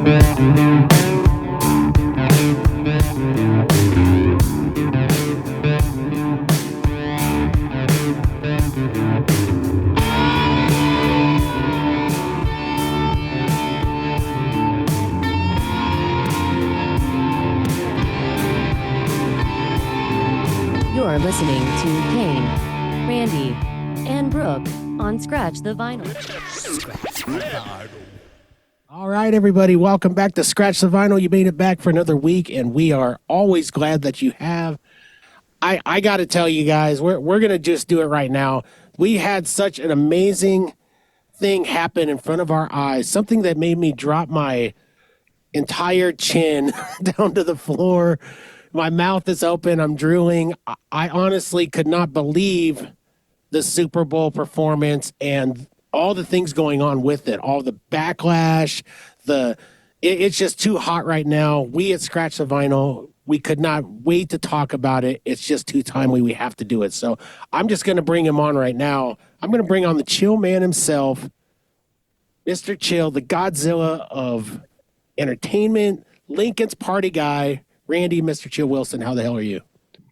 You're listening to Cain, Randy, and Brooke on Scratch the Vinyl. All right, everybody, welcome back to Scratch the Vinyl. You made it back for another week, and we are always glad that you have. I got to tell you guys, we're going to just do it right now. We had such an amazing thing happen in front of our eyes, something that made me drop my entire chin down to the floor. My mouth is open. I'm drooling. I honestly could not believe the Super Bowl performance and all the things going on with it, all the backlash. It's just too hot right now. We at Scratch the Vinyl, we could not wait to talk about it. It's just too timely. We have to do it. So I'm just going to bring him on right now. I'm going to bring on the Chill Man himself, Mr. Chill, the Godzilla of entertainment, Lincoln's party guy, Randy, Mr. Chill Wilson. How the hell are you?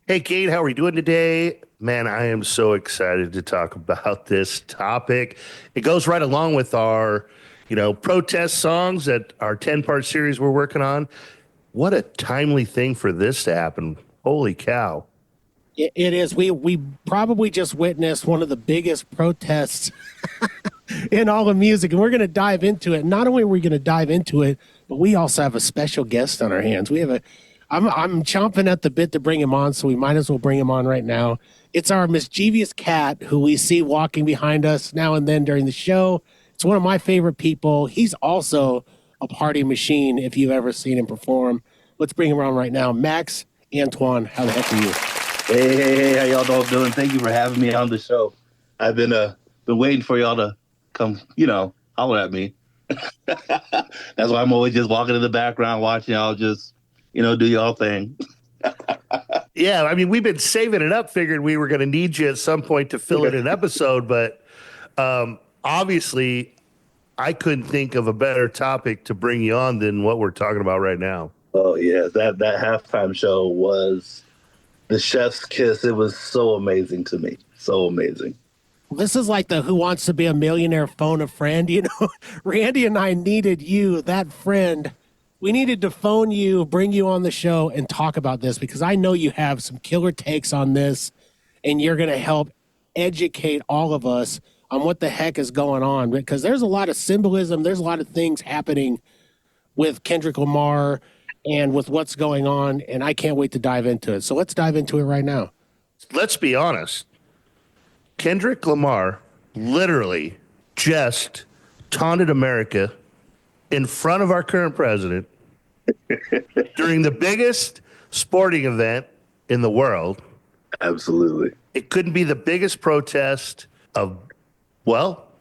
Hey, Cain, how are we doing today? Man, I am so excited to talk about this topic. It goes right along with our, protest songs that our 10-part series we're working on. What a timely thing for this to happen. Holy cow. It is. We probably just witnessed one of the biggest protests in all of music, and we're going to dive into it. Not only are we going to dive into it, but we also have a special guest on our hands. I'm chomping at the bit to bring him on, so we might as well bring him on right now. It's our mischievous cat who we see walking behind us now and then during the show. It's one of my favorite people. He's also a party machine if you've ever seen him perform. Let's bring him on right now. Max Antoine, how the heck are you? Hey, how y'all doing? Thank you for having me on the show. I've been waiting for y'all to come, holler at me. That's why I'm always just walking in the background watching y'all just do y'all thing. Yeah, I mean, we've been saving it up, figured we were going to need you at some point to fill in an episode, but obviously I couldn't think of a better topic to bring you on than what we're talking about right now. Oh, yeah, that halftime show was the chef's kiss. It was so amazing to me. So amazing. This is like the Who Wants to Be a Millionaire phone a friend. Randy and I needed you, that friend. We needed to phone you, bring you on the show, and talk about this because I know you have some killer takes on this, and you're going to help educate all of us on what the heck is going on. Because there's a lot of symbolism, there's a lot of things happening with Kendrick Lamar and with what's going on, and I can't wait to dive into it. So let's dive into it right now. Let's be honest. Kendrick Lamar literally just taunted America in front of our current president during the biggest sporting event in the world. Absolutely. It couldn't be the biggest protest of,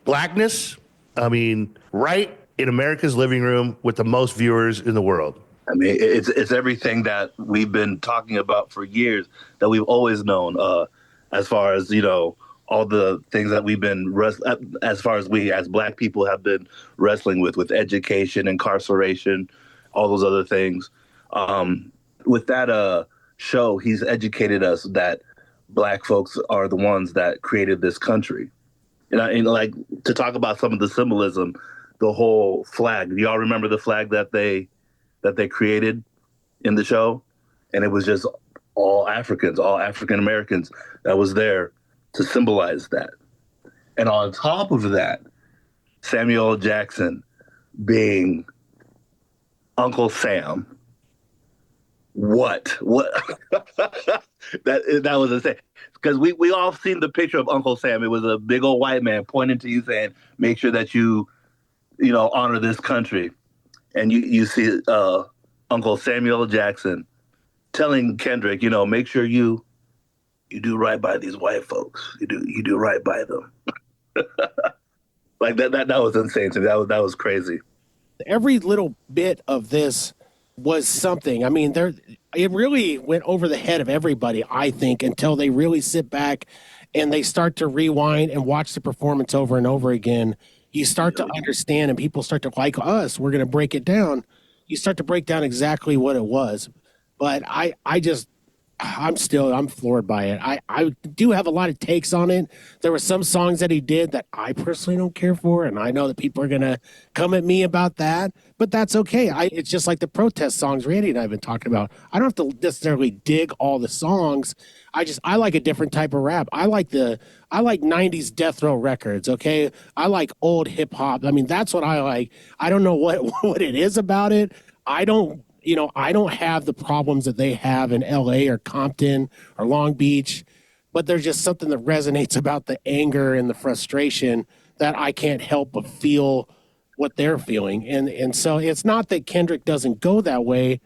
blackness. I mean, right in America's living room with the most viewers in the world. I mean, it's everything that we've been talking about for years, that we've always known, as far as, all the things that we've been, as far as we as Black people have been wrestling with education, incarceration, all those other things. With that show, he's educated us that Black folks are the ones that created this country. And like, to talk about some of the symbolism, the whole flag. Do y'all remember the flag that they created in the show? And it was just all Africans, all African Americans that was there to symbolize that. And on top of that, Samuel L. Jackson being Uncle Sam. What? that was insane. Because we all seen the picture of Uncle Sam. It was a big old white man pointing to you saying, make sure that you honor this country. And you see Uncle Samuel L. Jackson telling Kendrick, make sure you do right by these white folks. You do right by them. Like that was insane to me. That was crazy. Every little bit of this was something. I mean, it really went over the head of everybody, I think, until they really sit back and they start to rewind and watch the performance over and over again. You start to understand, and people start to like us. We're going to break it down. you start to break down exactly what it was. But I'm floored by it. I do have a lot of takes on it. There were some songs that he did that I personally don't care for, and I know that people are gonna come at me about that, but that's okay. It's just like the protest songs Randy and I have been talking about. I don't have to necessarily dig all the songs. I like a different type of rap. I like 90s death row records, okay? I like old hip hop. I mean, that's what I like. I don't know what what it is about it. I don't have the problems that they have in LA or Compton or Long Beach, but there's just something that resonates about the anger and the frustration that I can't help but feel what they're feeling. And so it's not that Kendrick doesn't go that way,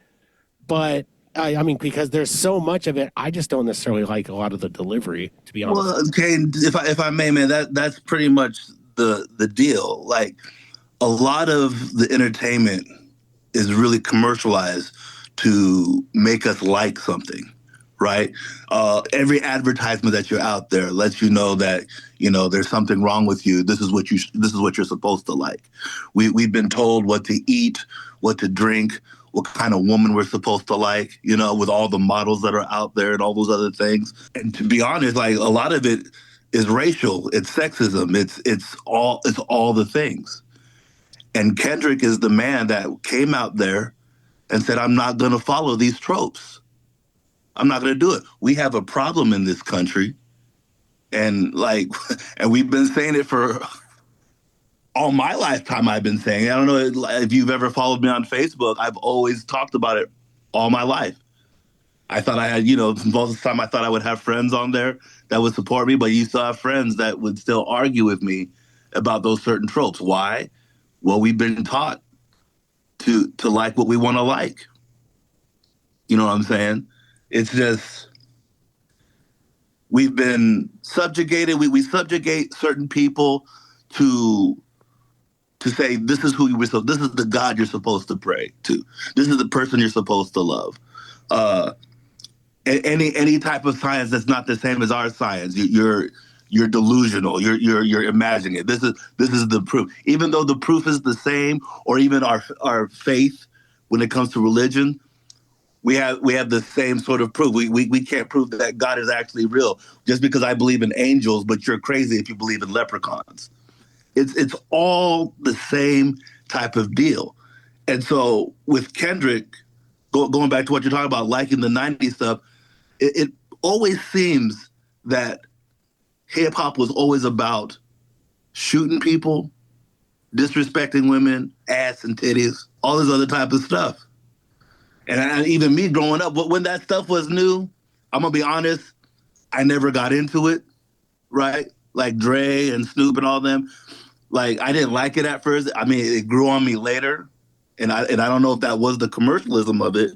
but I mean, because there's so much of it, I just don't necessarily like a lot of the delivery, to be honest. Well, Cain, if I may, man, that's pretty much the deal. Like a lot of the entertainment is really commercialized to make us like something, right? Every advertisement that you're out there lets you know that there's something wrong with you. This is what you're supposed to like. We've been told what to eat, what to drink, what kind of woman we're supposed to like, with all the models that are out there and all those other things. And to be honest, like a lot of it is racial, it's sexism, it's all the things. And Kendrick is the man that came out there and said, I'm not going to follow these tropes. I'm not going to do it. We have a problem in this country. And and we've been saying it for all my lifetime. I've been saying it. I don't know if you've ever followed me on Facebook. I've always talked about it all my life. I thought I had, most of the time I thought I would have friends on there that would support me, but you still have friends that would still argue with me about those certain tropes. Why? Well, we've been taught to like what we want to like. You know what I'm saying? It's just, we've been subjugated. We subjugate certain people to say, this is who this is the God you're supposed to pray to. This is the person you're supposed to love. Any type of science that's not the same as our science, you're delusional. You're imagining it. This is the proof. Even though the proof is the same, or even our faith when it comes to religion, we have the same sort of proof. We can't prove that God is actually real just because I believe in angels, but you're crazy if you believe in leprechauns. It's all the same type of deal. And so with Kendrick, going back to what you're talking about, liking the 90s stuff, it always seems that hip hop was always about shooting people, disrespecting women, ass and titties, all this other type of stuff. And even me growing up, when that stuff was new, I'm gonna be honest, I never got into it, right? Like Dre and Snoop and all them. Like I didn't like it at first. I mean, it grew on me later, and I don't know if that was the commercialism of it.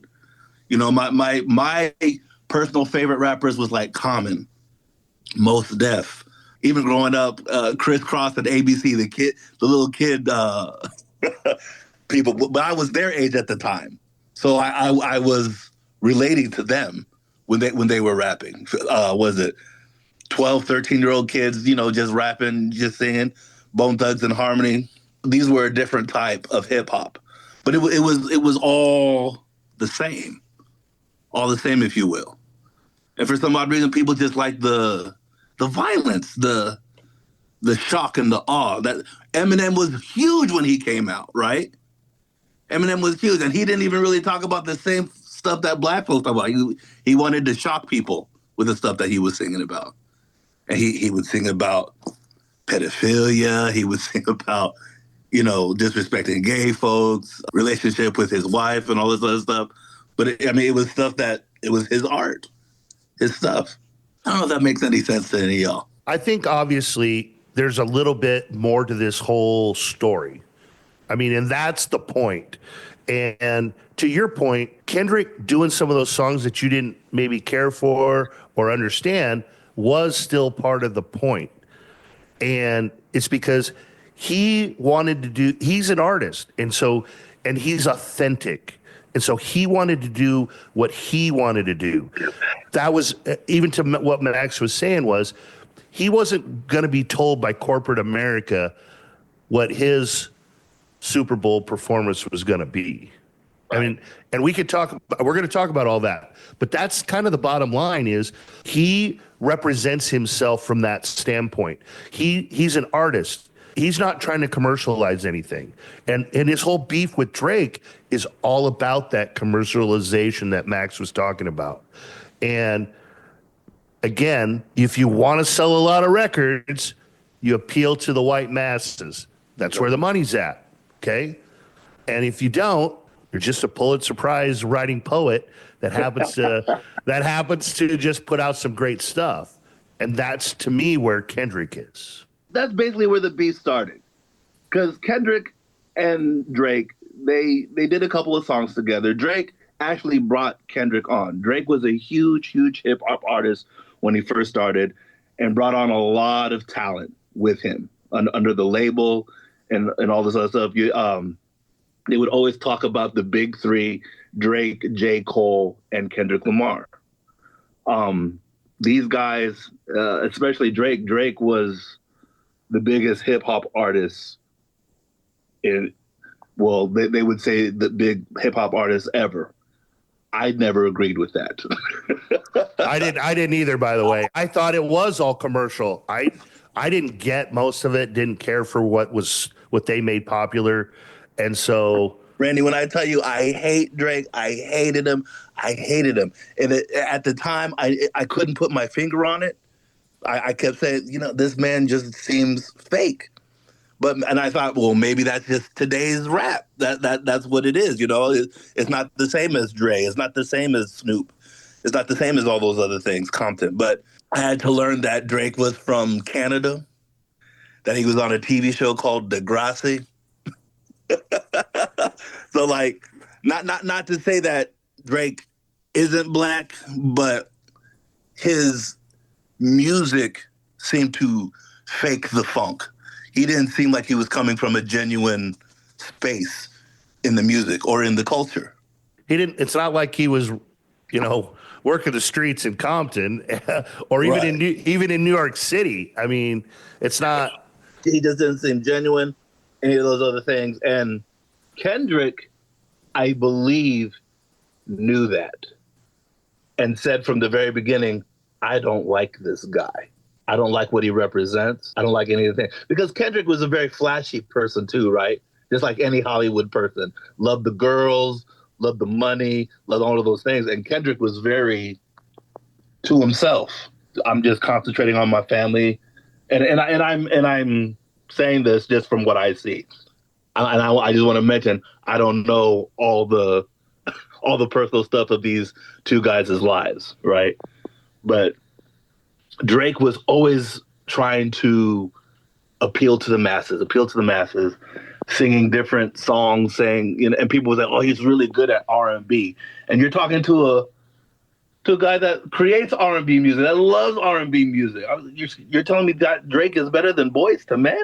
My personal favorite rappers was like Common, Mos Def. Even growing up, Criss Cross and ABC, the little kid people. But I was their age at the time, so I was relating to them when they were rapping. Was it 12, 13-year-old kids, just rapping, just singing, Bone Thugs and Harmony? These were a different type of hip hop, but it was all the same, if you will. And for some odd reason, people just like the violence, the shock and the awe. That Eminem was huge when he came out, right? Eminem was huge, and he didn't even really talk about the same stuff that black folks talk about. He wanted to shock people with the stuff that he was singing about. And he would sing about pedophilia. He would sing about, disrespecting gay folks, relationship with his wife and all this other stuff. But it was stuff it was his art, his stuff. I don't know if that makes any sense to any of y'all. I think obviously there's a little bit more to this whole story. I mean, and that's the point. And to your point, Kendrick doing some of those songs that you didn't maybe care for or understand was still part of the point. And it's because he wanted to do, he's an artist. And he's authentic. And so he wanted to do what he wanted to do. That was, even to what Max was saying, was he wasn't going to be told by corporate America what his Super Bowl performance was going to be. I mean, and we're going to talk about all that, but that's kind of the bottom line is he represents himself from that standpoint. He's an artist. He's not trying to commercialize anything. And his whole beef with Drake is all about that commercialization that Max was talking about. And again, if you want to sell a lot of records, you appeal to the white masses. That's where the money's at. Okay. And if you don't, you're just a Pulitzer Prize writing poet that happens to just put out some great stuff. And that's to me where Kendrick is. That's basically where the beef started. Because Kendrick and Drake, they did a couple of songs together. Drake actually brought Kendrick on. Drake was a huge hip hop artist when he first started and brought on a lot of talent with him under the label and all this other stuff. They would always talk about the big three: Drake, J. Cole, and Kendrick Lamar. These guys, especially Drake, was the biggest hip hop artist they would say the big hip hop artist ever. I never agreed with that. I didn't either, by the way. I thought it was all commercial. I didn't get most of it, didn't care for what they made popular. And so, Randy, when I tell you I hate Drake, I hated him. And at the time, I couldn't put my finger on it. I kept saying, this man just seems fake. And I thought, well, maybe that's just today's rap. That's what it is. It's not the same as Dre. It's not the same as Snoop. It's not the same as all those other things, Compton. But I had to learn that Drake was from Canada, that he was on a TV show called Degrassi. So not to say that Drake isn't black, but his music seemed to fake the funk. He didn't seem like he was coming from a genuine space in the music or in the culture. It's not like he was, working the streets in Compton or even in New York City. I mean, it's not. He just didn't seem genuine. Any of those other things. And Kendrick, I believe, knew that and said from the very beginning, I don't like this guy. I don't like what he represents. I don't like any of the things. Because Kendrick was a very flashy person too, right? Just like any Hollywood person. Loved the girls, loved the money, loved all of those things. And Kendrick was very to himself. I'm just concentrating on my family. And I'm saying this just from what I see. And I just want to mention, I don't know all the personal stuff of these two guys' lives, right? But Drake was always trying to appeal to the masses, singing different songs, and people would say, oh, he's really good at R&B. And you're talking to a guy that creates R&B music, that loves R&B music. You're telling me that Drake is better than Boyz II Men?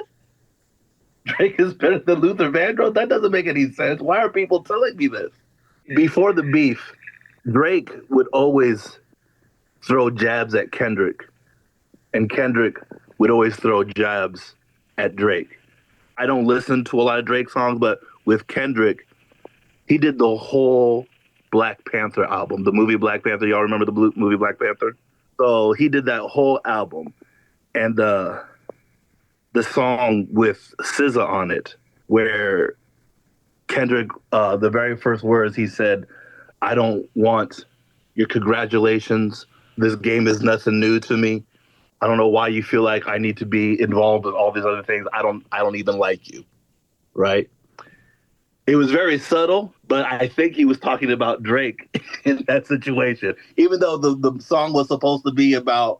Drake is better than Luther Vandross? That doesn't make any sense. Why are people telling me this? Before the beef, Drake would always throw jabs at Kendrick, and Kendrick would always throw jabs at Drake. I don't listen to a lot of Drake songs, but with Kendrick, he did the whole Black Panther album, the movie Black Panther. Y'all remember the movie Black Panther? So he did that whole album, and the song with SZA on it, where Kendrick, the very first words he said, I don't want your congratulations. This game is nothing new to me. I don't know why you feel like I need to be involved with all these other things. I don't even like you, right? It was very subtle, but I think he was talking about Drake in that situation. Even though the song was supposed to be about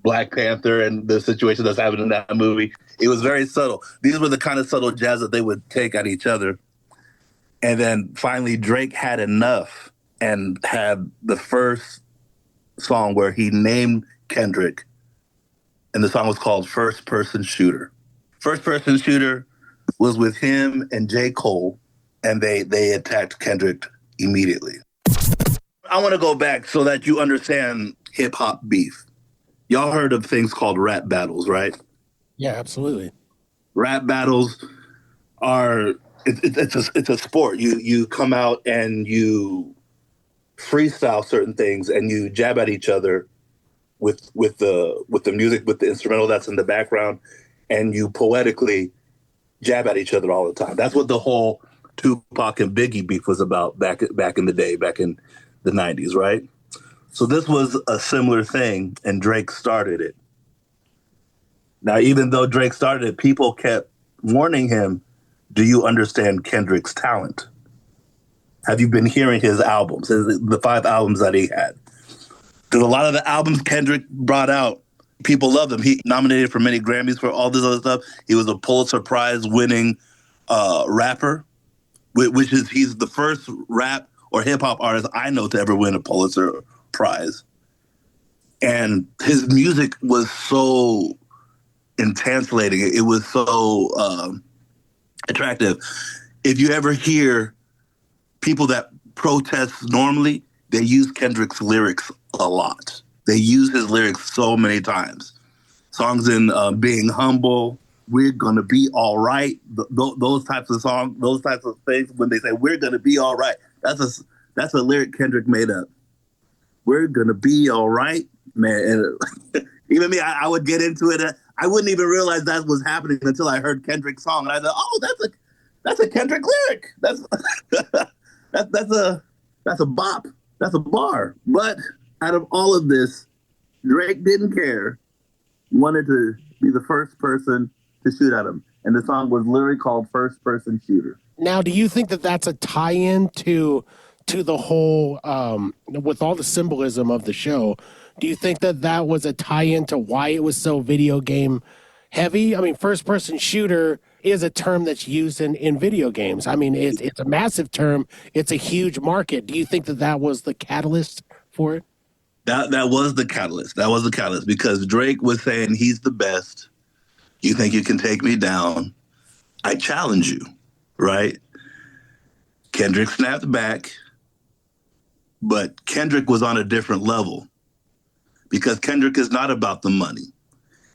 Black Panther and the situation that's happening in that movie, it was very subtle. These were the kind of subtle jabs that they would take at each other. And then finally Drake had enough and had the first song where he named Kendrick, and the song was called First Person Shooter. First Person Shooter was with him and J. Cole, and they attacked Kendrick immediately. I want to go back so that you understand hip-hop beef. Y'all heard of things called rap battles, right? Yeah, absolutely. Rap battles are it's a sport. You come out and you freestyle certain things and you jab at each other with the music, with the instrumental that's in the background, and you poetically jab at each other all the time. That's what the whole Tupac and Biggie beef was about back in the day, back in the 90s, right? So this was a similar thing, and Drake started it. Now, even though Drake started it, people kept warning him, do you understand Kendrick's talent? Have you been hearing his albums, the 5 albums that he had? Because a lot of the albums Kendrick brought out, people loved him. He nominated for many Grammys for all this other stuff. He was a Pulitzer Prize winning rapper, which is he's the first rap or hip hop artist I know to ever win a Pulitzer Prize. And his music was so encapsulating. It was so attractive. If you ever hear people that protest normally, they use Kendrick's lyrics a lot. They use his lyrics so many times. Songs in Being Humble, We're Gonna Be All Right, those types of songs, those types of things, when they say, we're gonna be all right, that's a lyric Kendrick made up. We're gonna be all right, man. And even me, I would get into it. I wouldn't even realize that was happening until I heard Kendrick's song. And I thought, oh, that's a Kendrick lyric. That's a bop. That's a bar. But out of all of this, Drake didn't care. Wanted to be the first person to shoot at him. And the song was literally called First Person Shooter. Now, do you think that that's a tie-in to the whole, with all the symbolism of the show, do you think that that was a tie-in to why it was so video game heavy? I mean, first-person shooter is a term that's used in video games. I mean, it's a massive term. It's a huge market. Do you think that that was the catalyst for it? That was the catalyst. That was the catalyst because Drake was saying he's the best. You think you can take me down? I challenge you, right? Kendrick snapped back, but Kendrick was on a different level because Kendrick is not about the money.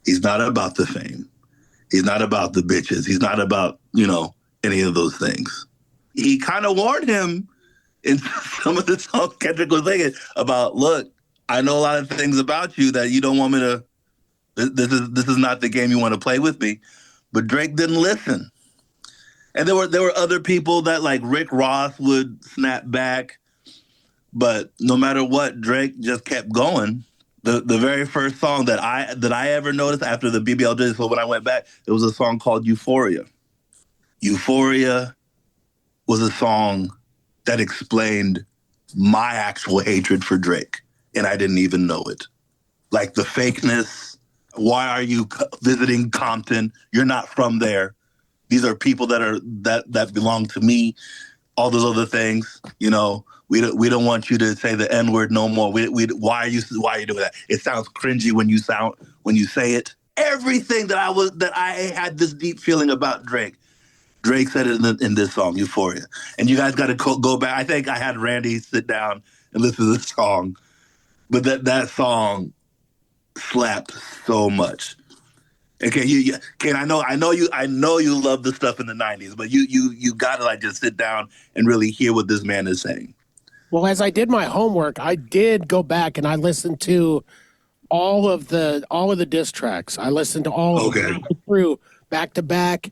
He's not about the fame. He's not about the bitches. He's not about, any of those things. He kind of warned him in some of the songs Kendrick was singing about, look, I know a lot of things about you that you don't want me to, this is not the game you want to play with me. But Drake didn't listen. And there were other people that like Rick Ross would snap back. But no matter what, Drake just kept going. The very first song that I ever noticed after the BBL, so when I went back, it was a song called Euphoria. Euphoria was a song that explained my actual hatred for Drake, and I didn't even know it. Like the fakeness, why are you visiting Compton? You're not from there. These are people that belong to me. All those other things, we don't want you to say the N-word no more. Why are you doing that? It sounds cringy when you say it. Everything that I had this deep feeling about Drake. Drake said it in this song, Euphoria. And you guys got to go back. I think I had Randy sit down and listen to this song, but that song slapped so much. Okay, Cain, I know you love the stuff in the 90s, but you gotta like just sit down and really hear what this man is saying. Well, as I did my homework, I did go back and I listened to all of the diss tracks. I listened to all of them through back to back.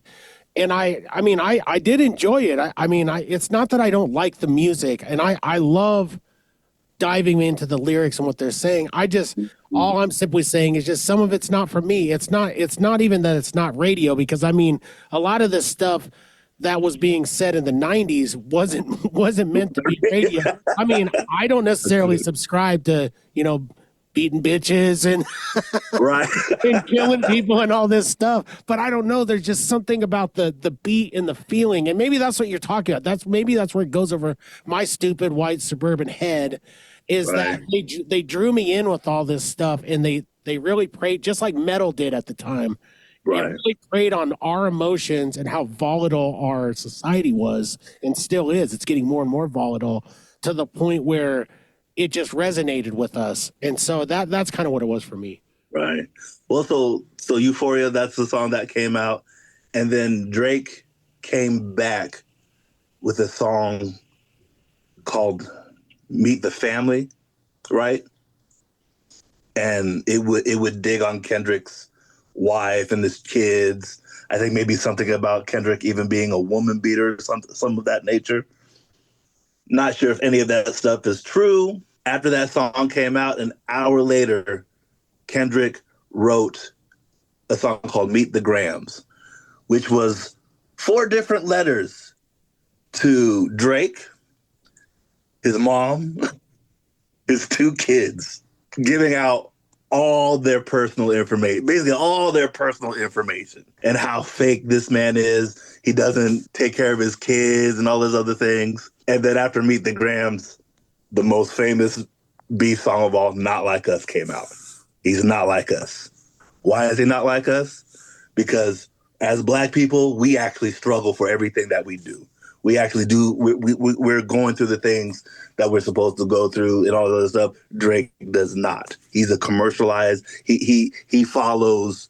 And I did enjoy it. It's not that I don't like the music, and I love diving into the lyrics and what they're saying. All I'm simply saying is just some of it's not for me. It's not even that it's not radio, because a lot of this stuff that was being said in the 90s wasn't meant to be radio. I don't necessarily subscribe to, beating bitches and right and killing people and all this stuff. But I don't know. There's just something about the beat and the feeling. And maybe that's what you're talking about. That's where it goes over my stupid white suburban head, is that they drew me in with all this stuff, and they really preyed, just like metal did at the time. It really preyed on our emotions and how volatile our society was and still is. It's getting more and more volatile to the point where it just resonated with us. And so that's kind of what it was for me. Right. Well, so Euphoria, that's the song that came out. And then Drake came back with a song called Meet the Family, right? And it would dig on Kendrick's wife and his kids. I think maybe something about Kendrick even being a woman beater or some of that nature. Not sure if any of that stuff is true. After that song came out, an hour later, Kendrick wrote a song called Meet the Grams, which was 4 different letters to Drake, his mom, his 2 kids, giving out all their personal information, basically all their personal information, and how fake this man is. He doesn't take care of his kids and all those other things. And then after Meet the Grams, the most famous beef song of all, Not Like Us, came out. He's not like us. Why is he not like us? Because as Black people, we actually struggle for everything that we do. We actually do. We're going through the things that we're supposed to go through and all that other stuff. Drake does not. He's a commercialized. He follows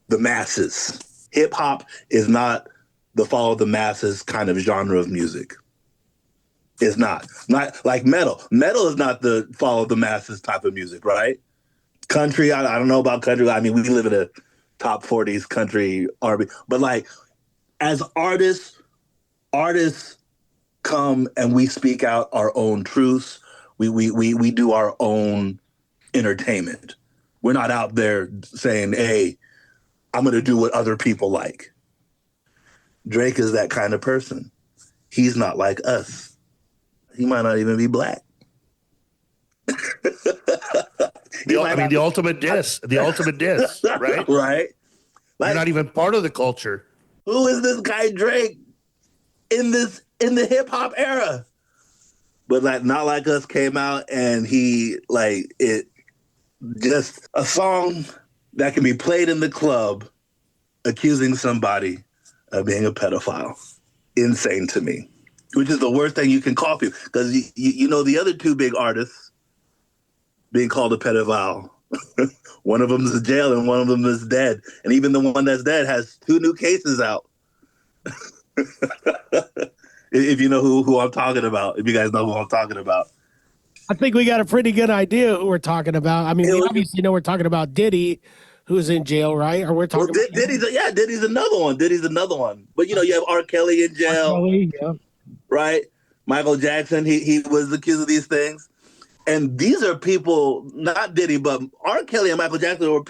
the masses. Hip hop is not the follow the masses kind of genre of music. It's not like metal. Metal is not the follow the masses type of music, right? Country. I don't know about country. I mean, we live in a top 40s country R&B, but like as artists come and we speak out our own truths. We do our own entertainment. We're not out there saying, hey, I'm going to do what other people like. Drake is that kind of person. He's not like us. He might not even be Black. The ultimate diss, right? Right. Like, you're not even part of the culture. Who is this guy Drake in the hip hop era? But like Not Like Us came out and he like it just a song that can be played in the club accusing somebody of being a pedophile. Insane to me. Which is the worst thing you can call people. Because you know the other 2 big artists being called a pedophile. One of them is in jail and one of them is dead. And even the one that's dead has 2 new cases out. If you know who I'm talking about, if you guys know who I'm talking about. I think we got a pretty good idea who we're talking about. I mean, we obviously know we're talking about Diddy, who's in jail, right? Or we're talking about Diddy's another one. Diddy's another one. But you know, you have R. Kelly in jail. R. Kelly, yeah. Right? Michael Jackson, he was accused of these things. And these are people, not Diddy, but R. Kelly and Michael Jackson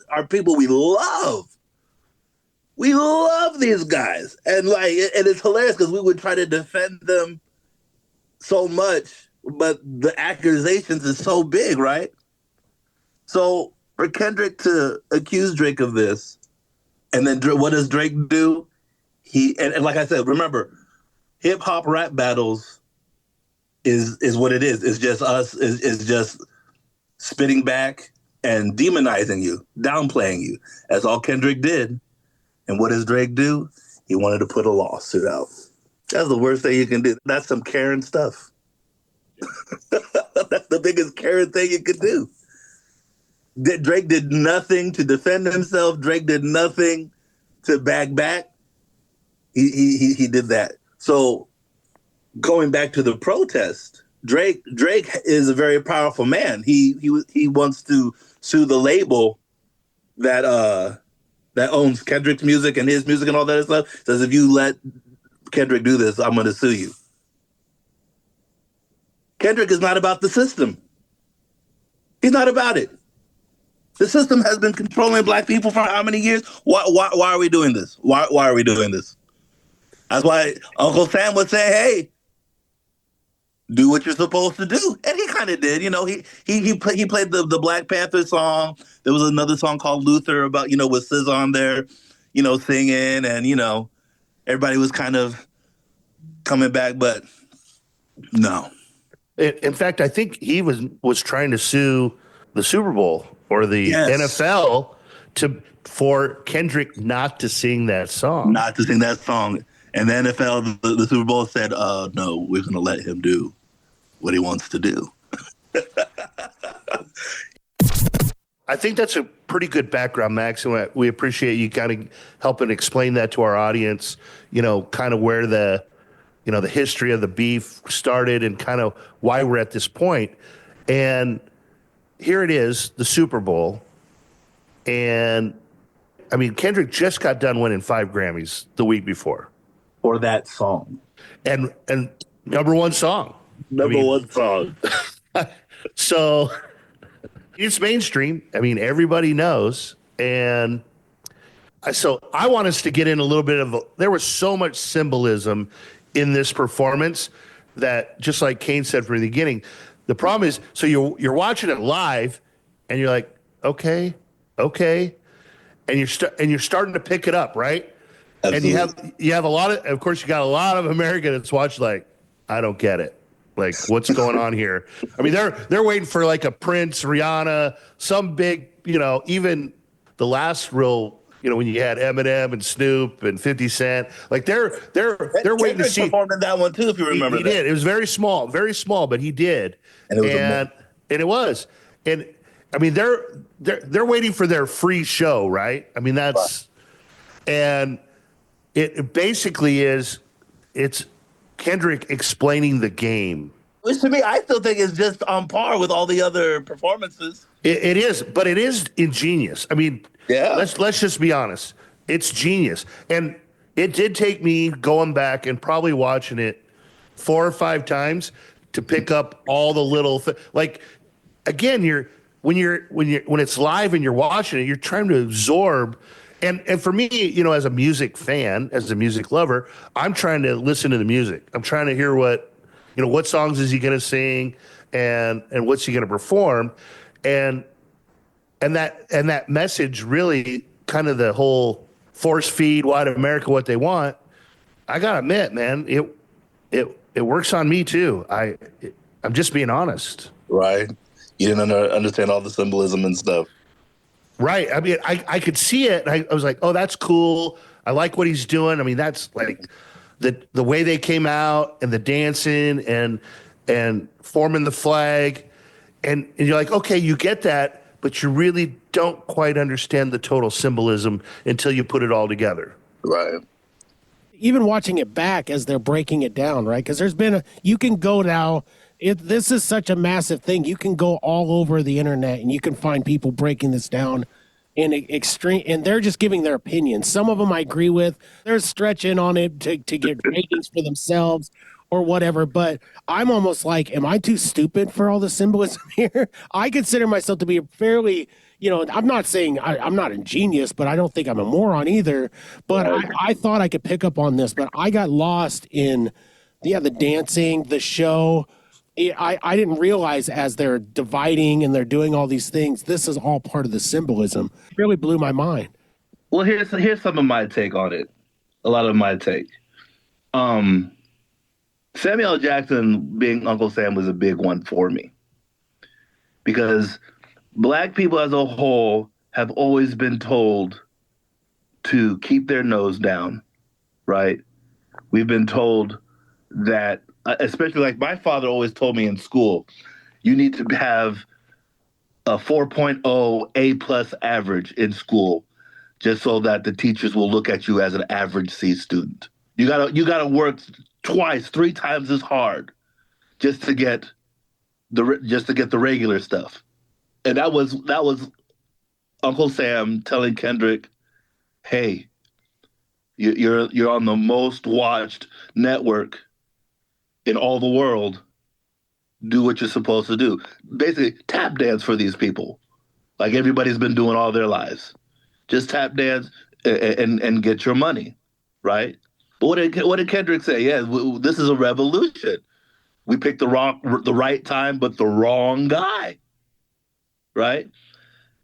are people we love. We love these guys. And and it's hilarious because we would try to defend them so much, but the accusations is so big, right? So for Kendrick to accuse Drake of this, and then what does Drake do? And like I said, remember, hip hop rap battles is what it is. It's just us. It's just spitting back and demonizing you, downplaying you. That's all Kendrick did. And what does Drake do? He wanted to put a lawsuit out. That's the worst thing you can do. That's some Karen stuff. That's the biggest Karen thing you could do. Drake did nothing to defend himself. Drake did nothing to back. He did that. So going back to the protest, Drake is a very powerful man. He wants to sue the label that owns Kendrick's music and his music and all that stuff. Says if you let Kendrick do this, I'm going to sue you. Kendrick is not about the system. He's not about it. The system has been controlling Black people for how many years? Why are we doing this? Why are we doing this? That's why Uncle Sam would say, hey, do what you're supposed to do. And he kind of did. You know, he played the Black Panther song. There was another song called Luther about, you know, with SZA on there, you know, singing. And, you know, everybody was kind of coming back. But no. In fact, I think he was trying to sue the Super Bowl or the NFL for Kendrick not to sing that song. Not to sing that song. And the NFL, the Super Bowl said, no, we're going to let him do what he wants to do. I think that's a pretty good background, Max, and we appreciate you kind of helping explain that to our audience. Kind of where the history of the beef started and kind of why we're at this point. And here it is, the Super Bowl, and I mean Kendrick just got done winning 5 Grammys the week before For that song. and number one song. Number one song. So it's mainstream. I mean, everybody knows. And so I want us to get in a little bit of there was so much symbolism in this performance that, just like Cain said from the beginning, the problem is, so you're watching it live and you're like, okay. And you're starting to pick it up, right? Absolutely. And you have of course you got a lot of Americans that's watched like, I don't get it. Like, what's going on here? I mean, they're waiting for like a Prince, Rihanna, some big, even the last real, when you had Eminem and Snoop and 50 Cent, like they're waiting to see. Performed in that one too, if you remember. He did. It was very small, but he did. And it was. And I mean, they're waiting for their free show, right? I mean, that's and it basically is. It's Kendrick explaining the game. Which to me, I still think is just on par with all the other performances. It is, but it is ingenious. I mean, yeah. Let's just be honest. It's genius, and it did take me going back and probably watching it 4 or 5 times to pick up all the little like. Again, when it's live and you're watching it, you're trying to absorb. And for me, as a music fan, as a music lover, I'm trying to listen to the music. I'm trying to hear what songs is he going to sing and what's he going to perform. And that message really kind of the whole force feed white America what they want. I got to admit, man, it works on me too. I'm just being honest. Right. You didn't understand all the symbolism and stuff. Right. I mean, I could see it. I was like, oh, that's cool. I like what he's doing. I mean, that's like the way they came out and the dancing and forming the flag. And you're like, okay, you get that, but you really don't quite understand the total symbolism until you put it all together. Right. Even watching it back as they're breaking it down, right? Because you can go now. This is such a massive thing. You can go all over the internet and you can find people breaking this down in extreme, and they're just giving their opinions. Some of them I agree with. They're stretching on it to get ratings for themselves or whatever. But I'm almost like, am I too stupid for all the symbolism here? I consider myself to be a fairly, I'm not saying I'm not ingenious, but I don't think I'm a moron either. But I thought I could pick up on this, but I got lost in the dancing, the show. I didn't realize as they're dividing and they're doing all these things, this is all part of the symbolism. It really blew my mind. Well, here's some of my take on it. A lot of my take. Samuel L. Jackson being Uncle Sam was a big one for me. Because Black people as a whole have always been told to keep their nose down, right? We've been told that, especially like my father always told me in school, you need to have a 4.0 A+ average in school just so that the teachers will look at you as an average C student. You gotta work twice, 3 times as hard just to get the regular stuff. And that was Uncle Sam telling Kendrick, hey, you're on the most watched network in all the world. Do what you're supposed to do. Basically, tap dance for these people, like everybody's been doing all their lives. Just tap dance and get your money, right? But what did Kendrick say? Yeah, this is a revolution. We picked the right time, but the wrong guy, right?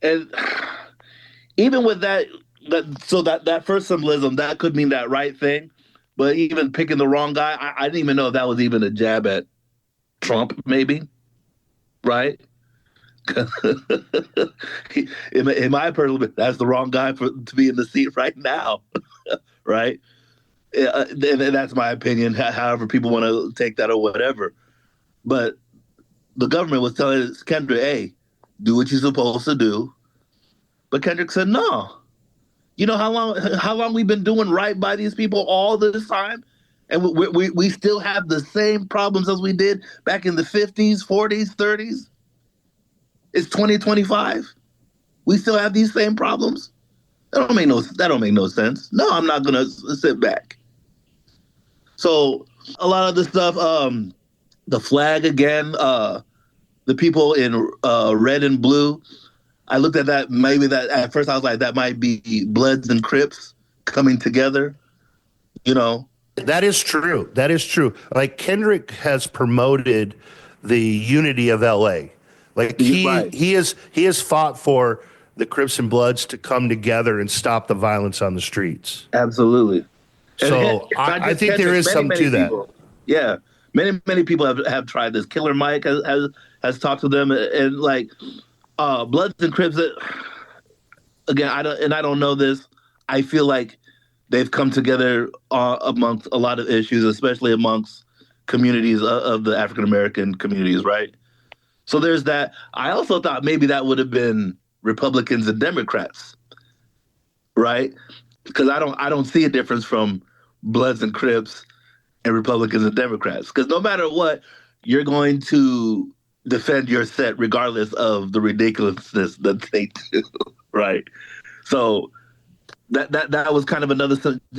And even with that first symbolism, that could mean that right thing. But even picking the wrong guy, I didn't even know if that was even a jab at Trump, maybe, right? in my personal opinion, that's the wrong guy to be in the seat right now, right? And that's my opinion, however people want to take that or whatever. But the government was telling Kendrick, hey, do what you're supposed to do. But Kendrick said, no. You know how long we've been doing right by these people all this time? And we still have the same problems as we did back in the 50s, 40s, 30s. It's 2025. We still have these same problems. That don't make no sense. No, I'm not gonna sit back. So a lot of the stuff, the flag again, the people in red and blue. I looked at that. Maybe that at first I was like, that might be Bloods and Crips coming together. You know, That is true. That is true. Like Kendrick has promoted the unity of LA. Like Right. he has fought for the Crips and Bloods to come together and stop the violence on the streets. Absolutely. So I think there is something to that. People, yeah, many people have tried this. Killer Mike has talked to them, and like Bloods and Crips. Again, I don't know this. I feel like they've come together amongst a lot of issues, especially amongst communities of the African American communities, right? So there's that. I also thought maybe that would have been Republicans and Democrats, right? Because I don't see a difference from Bloods and Crips and Republicans and Democrats. Because no matter what, you're going to defend your set regardless of the ridiculousness that they do, right? So that was kind of another,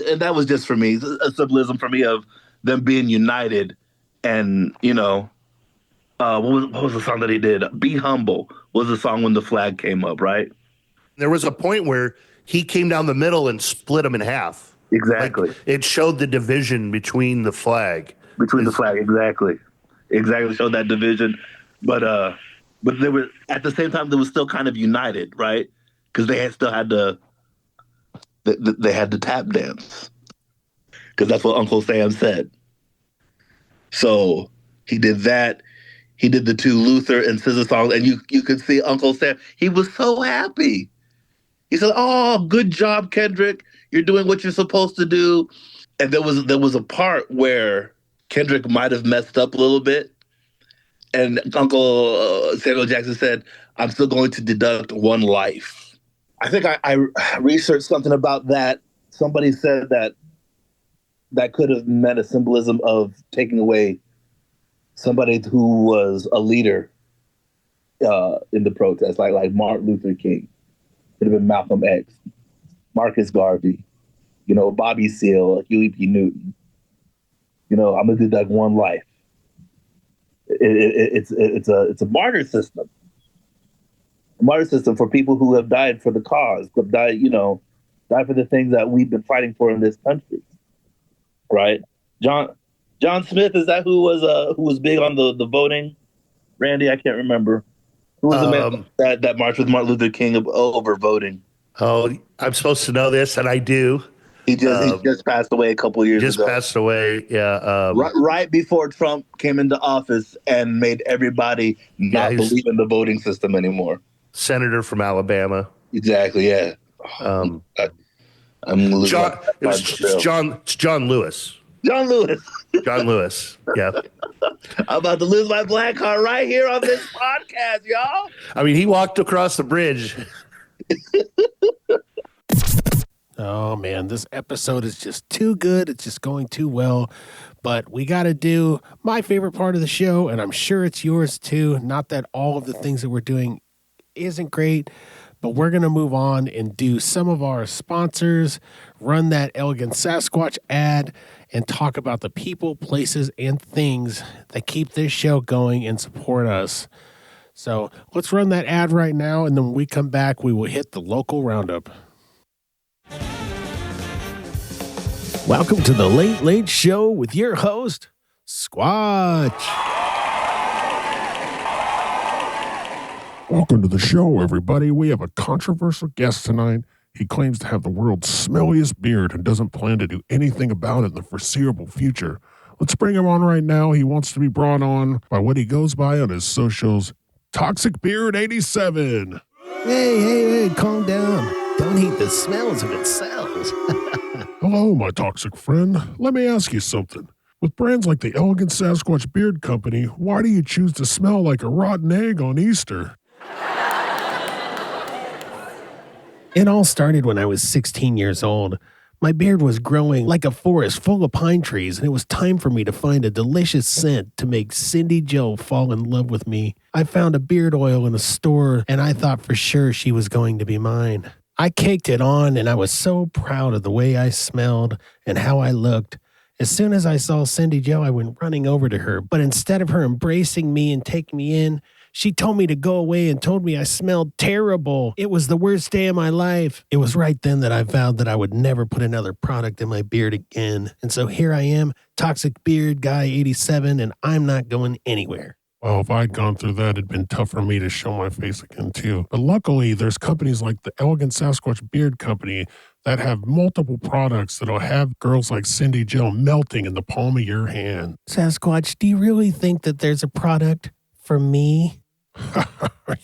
and that was just for me a symbolism for me of them being united, and what was the song that he did? "Be Humble" was the song when the flag came up, right? There was a point where he came down the middle and split them in half. Exactly. Like, it showed the division between the flag. Exactly showed that division, but they were at the same time they were still kind of united, right? Because they had the tap dance, because that's what Uncle Sam said. So he did that. He did the two Luther and SZA songs, and you could see Uncle Sam. He was so happy. He said, "Oh, good job, Kendrick. You're doing what you're supposed to do." And there was a part where Kendrick might have messed up a little bit, and Uncle Samuel Jackson said, "I'm still going to deduct one life." I think I researched something about that. Somebody said that could have meant a symbolism of taking away somebody who was a leader in the protest, like Martin Luther King. Could have been Malcolm X, Marcus Garvey, Bobby Seale, Huey P. Newton. I'm gonna deduct one life. It's a martyr system. A martyr system for people who have died for the cause, who have died for the things that we've been fighting for in this country. Right? John Smith, is that who was big on the voting? Randy, I can't remember. Who was the man that marched with Martin Luther King over voting? Oh, I'm supposed to know this, and I do. He just passed away a couple years ago. Just passed away, yeah. Right before Trump came into office and made everybody not believe in the voting system anymore. Senator from Alabama. Exactly, yeah. I'm losing it's John Lewis. John Lewis. John Lewis, yeah. I'm about to lose my black card right here on this podcast, y'all. I mean, he walked across the bridge. Oh, man, this episode is just too good. It's just going too well. But we got to do my favorite part of the show, and I'm sure it's yours too. Not that all of the things that we're doing isn't great, but we're going to move on and do some of our sponsors, run that Elegant Sasquatch ad, and talk about the people, places, and things that keep this show going and support us. So let's run that ad right now, and then when we come back, we will hit the local roundup. Welcome to the Late Late Show with your host, Squatch. Welcome to the show, everybody. We have a controversial guest tonight. He claims to have the world's smelliest beard and doesn't plan to do anything about it in the foreseeable future. Let's bring him on right now. He wants to be brought on by what he goes by on his socials, Toxic Beard 87. Hey, calm down. Don't hate the smells of itself. Hello, my toxic friend. Let me ask you something. With brands like the Elegant Sasquatch Beard Company, why do you choose to smell like a rotten egg on Easter? It all started when I was 16 years old. My beard was growing like a forest full of pine trees, and it was time for me to find a delicious scent to make Cindy Jo fall in love with me. I found a beard oil in a store, and I thought for sure she was going to be mine. I caked it on, and I was so proud of the way I smelled and how I looked. As soon as I saw Cindy Jo, I went running over to her, but instead of her embracing me and taking me in, she told me to go away and told me I smelled terrible. It was the worst day of my life. It was right then that I vowed that I would never put another product in my beard again. And so here I am, Toxic Beard Guy 87, and I'm not going anywhere. Well, if I'd gone through that, it'd been tough for me to show my face again, too. But luckily, there's companies like the Elegant Sasquatch Beard Company that have multiple products that'll have girls like Cindy Jo melting in the palm of your hand. Sasquatch, do you really think that there's a product for me?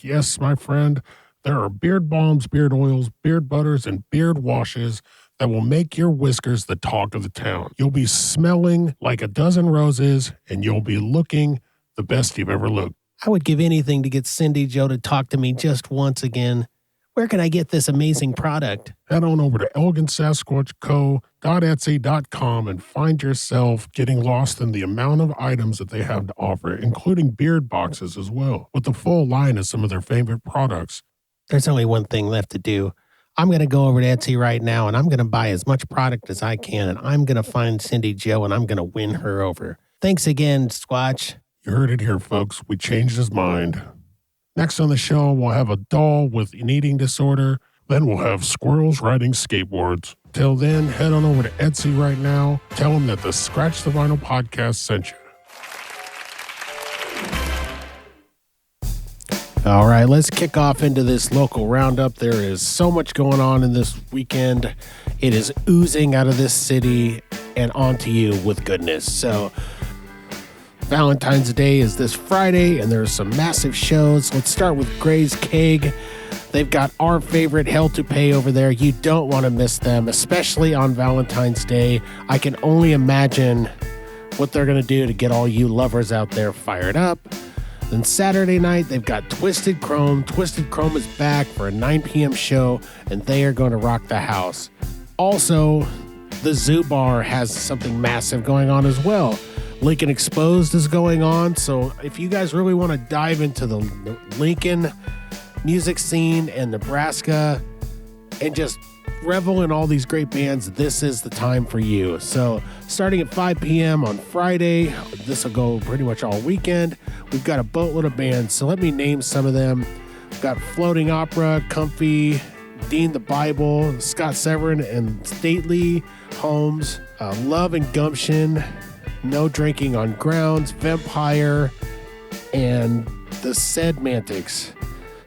Yes, my friend. There are beard balms, beard oils, beard butters, and beard washes that will make your whiskers the talk of the town. You'll be smelling like a dozen roses, and you'll be looking the best you've ever looked. I would give anything to get Cindy Jo to talk to me just once again. Where can I get this amazing product? Head on over to elegantsasquatchco.etsy.com and find yourself getting lost in the amount of items that they have to offer, including beard boxes as well, with a full line of some of their favorite products. There's only one thing left to do. I'm going to go over to Etsy right now, and I'm going to buy as much product as I can, and I'm going to find Cindy Jo, and I'm going to win her over. Thanks again, Squatch. You heard it here, folks. We changed his mind. Next on the show, we'll have a doll with an eating disorder. Then we'll have squirrels riding skateboards. Till then, head on over to Etsy right now. Tell them that the Scratch the Vinyl podcast sent you. All right, let's kick off into this local roundup. There is so much going on in this weekend. It is oozing out of this city and onto you with goodness. So Valentine's Day is this Friday, and there's some massive shows. Let's start with Gray's Keg. They've got our favorite Hell to Pay over there. You don't want to miss them, especially on Valentine's Day. I can only imagine what they're going to do to get all you lovers out there fired up. Then Saturday night, they've got Twisted Chrome. Twisted Chrome is back for a 9 p.m. show, and they are going to rock the house. Also, the Zoo Bar has something massive going on as well. Lincoln Exposed is going on, so if you guys really want to dive into the Lincoln music scene and Nebraska and just revel in all these great bands, this is the time for you. So starting at 5 p.m. on Friday, this will go pretty much all weekend. We've got a boatload of bands, so let me name some of them. We've got Floating Opera, Comfy, Dean the Bible, Scott Severin and Stately Holmes, Love and Gumption, No Drinking on Grounds, Vampire, and the Sedmantics.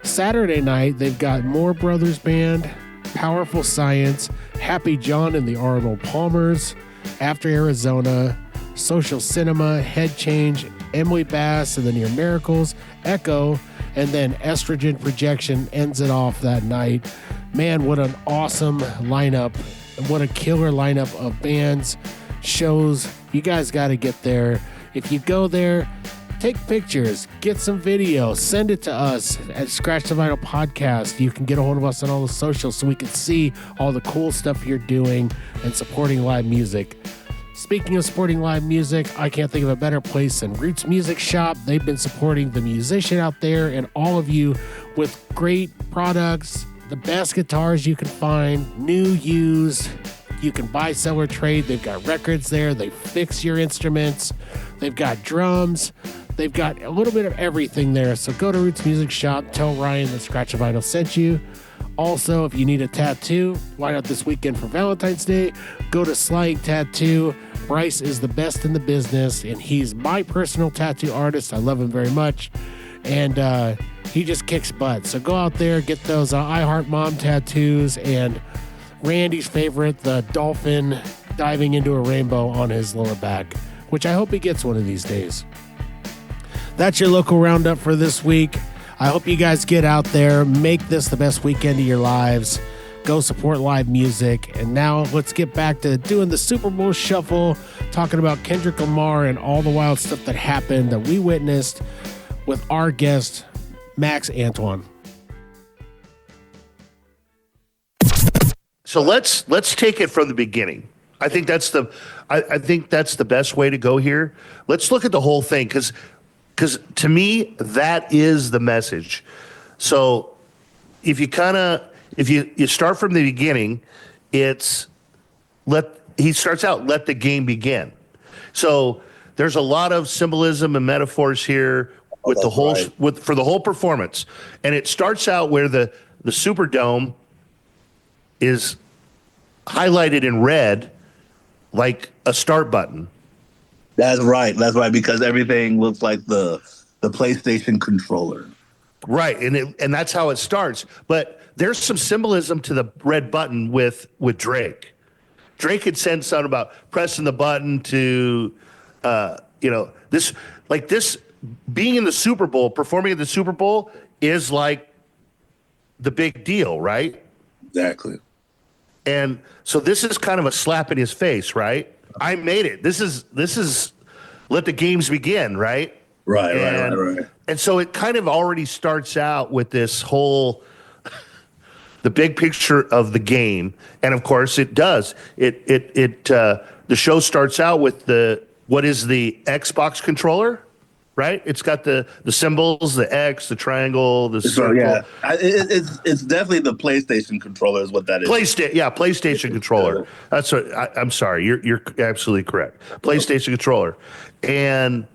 Saturday night, they've got Moore Brothers Band, Powerful Science, Happy John and the Arnold Palmers, After Arizona, Social Cinema, Head Change, Emily Bass and the Near Miracles, Echo, and then Estrogen Projection ends it off that night. Man, what an awesome lineup. What a killer lineup of bands, shows. You guys got to get there. If you go there, take pictures, get some video, send it to us at Scratch the Vinyl Podcast. You can get a hold of us on all the socials so we can see all the cool stuff you're doing and supporting live music. Speaking of supporting live music, I can't think of a better place than Roots Music Shop. They've been supporting the musician out there and all of you with great products, the best guitars you can find, new, used. You can buy, sell, or trade. They've got records there. They fix your instruments. They've got drums. They've got a little bit of everything there. So go to Roots Music Shop. Tell Ryan that Scratch the Vinyl sent you. Also, if you need a tattoo, why not this weekend for Valentine's Day? Go to Slying Tattoo. Bryce is the best in the business, and he's my personal tattoo artist. I love him very much. And he just kicks butt. So go out there, get those I Heart Mom tattoos, and Randy's favorite, the dolphin diving into a rainbow on his lower back, which I hope he gets one of these days. That's your local roundup for this week. I hope you guys get out there, make this the best weekend of your lives. Go support live music. And now let's get back to doing the Super Bowl shuffle, talking about Kendrick Lamar and all the wild stuff that happened that we witnessed with our guest, Max Antoine. So let's take it from the beginning. I think that's the best way to go here. Let's look at the whole thing because to me that is the message. So if you start from the beginning, he starts out, let the game begin. So there's a lot of symbolism and metaphors here for the whole performance. And it starts out where the Superdome is highlighted in red like a start button. That's right. Because everything looks like the PlayStation controller. Right, and that's how it starts. But there's some symbolism to the red button with Drake. Drake had said something about pressing the button to, this being in the Super Bowl, performing at the Super Bowl is like the big deal, right? Exactly. And so this is kind of a slap in his face, right? I made it. This is let the games begin, right? Right. And so it kind of already starts out with this whole the big picture of the game, and of course it does. The show starts out with what is the Xbox controller, right? It's got the symbols, the X, the triangle, the circle. Yeah, it's definitely the PlayStation controller is what that is. PlayStation controller. That's what I'm sorry. You're absolutely correct. PlayStation controller, and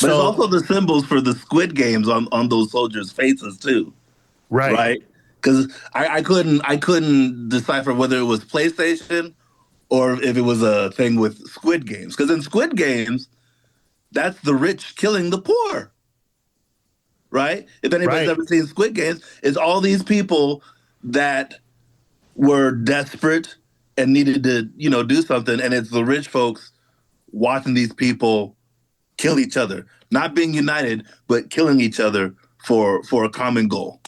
but it's also the symbols for the Squid Games on those soldiers' faces too. Right. Because I couldn't decipher whether it was PlayStation or if it was a thing with Squid Games. Because in Squid Games, that's the rich killing the poor. Right? If anybody's ever seen Squid Games, it's all these people that were desperate and needed to, do something. And it's the rich folks watching these people kill each other, not being united, but killing each other for a common goal.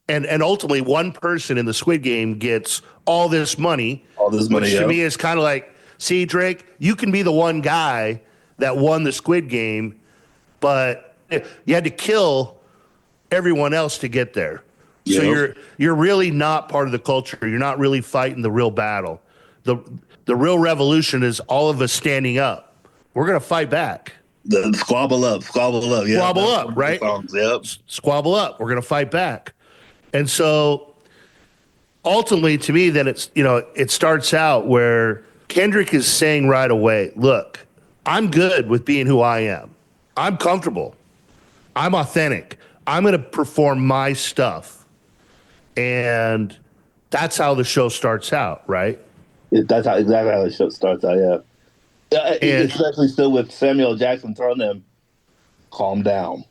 And ultimately, one person in the Squid Game gets all this money. Which to me is kind of like, see, Drake, you can be the one guy that won the Squid Game, but you had to kill everyone else to get there. Yep. So you're really not part of the culture. You're not really fighting the real battle. The real revolution is all of us standing up. We're gonna fight back. Squabble up. Yeah, squabble up, right? Yep. Squabble up. We're gonna fight back. And so ultimately, to me, then it starts out where Kendrick is saying right away, look, I'm good with being who I am. I'm comfortable. I'm authentic. I'm going to perform my stuff. And that's how the show starts out, right? That's exactly how the show starts out, yeah. Especially still with Samuel Jackson telling them, calm down.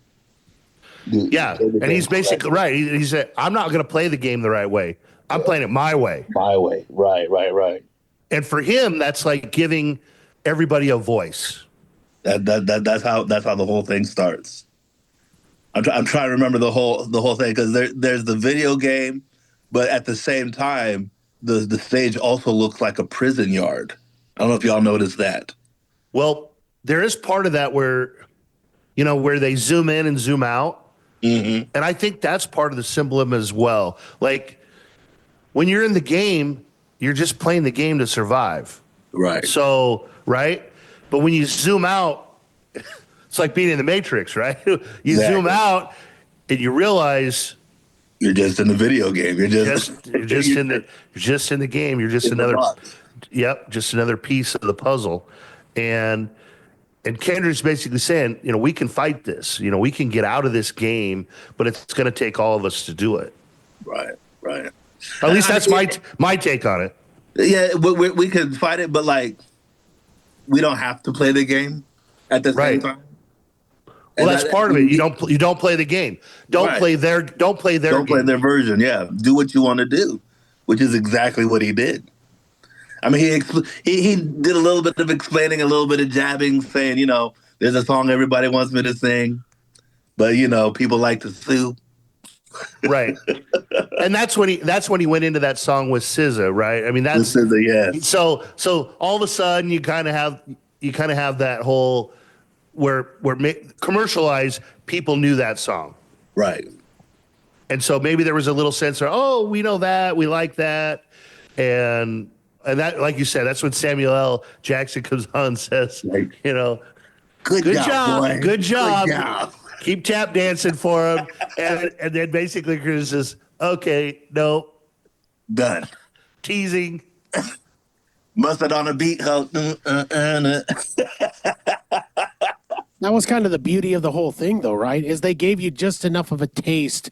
And he's basically right. He said, I'm not going to play the game the right way. I'm playing it my way. My way. Right. And for him, that's like giving everybody a voice. That's how the whole thing starts. I'm trying to remember the whole thing because there's the video game, but at the same time, the stage also looks like a prison yard. I don't know if y'all noticed that. Well, there is part of that where they zoom in and zoom out. Mm-hmm. And I think that's part of the symbolism as well. Like when you're in the game, you're just playing the game to survive. Right. So, right. But when you zoom out, it's like being in the Matrix, right? You zoom out and you realize you're just in the video game. You're just in the game. You're just just another piece of the puzzle. And Kendrick's basically saying, we can fight this. We can get out of this game, but it's going to take all of us to do it. Right. At least that's my take on it. Yeah, we can fight it, but we don't have to play the game at the same time. Well, that's part of it. You don't play the game. Don't play their version. Yeah, do what you want to do, which is exactly what he did. I mean, he did a little bit of explaining, a little bit of jabbing, saying, there's a song everybody wants me to sing, but people like to sue. Right. And that's when he went into that song with SZA, right? I mean, that's SZA, yeah. So all of a sudden you kind of have that whole where commercialized people knew that song. Right. And so maybe there was a little sense of, oh, we know that, we like that. And that, like you said, that's when Samuel L. Jackson comes on and says, Like, you know, good job, boy. good job. Good job. Keep tap dancing for him. And then basically Chris says, okay, no, Done. teasing. Mustard on a beat. That was kind of the beauty of the whole thing, though, right? Is they gave you just enough of a taste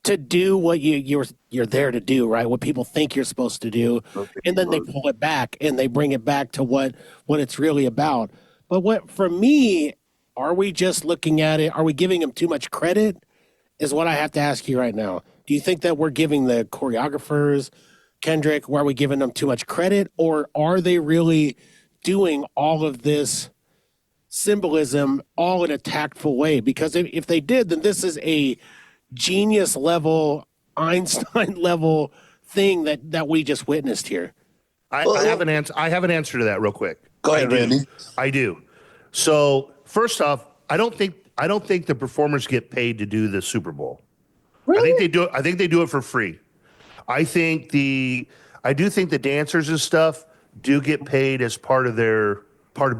to do what you're there to do, right? What people think you're supposed to do, and then they pull it back and they bring it back to what it's really about. But what for me, are we just looking at it? Are we giving them too much credit? Is what I have to ask you right now. Do you think that we're giving the choreographers, Kendrick, are we giving them too much credit, or are they really doing all of this symbolism all in a tactful way? Because if they did, then this is a genius level, Einstein level thing that we just witnessed here. I have an answer. I have an answer to that real quick. Go ahead, Randy. I do. So first off, I don't think the performers get paid to do the Super Bowl. Really? I think they do it for free. I do think the dancers and stuff do get paid as part of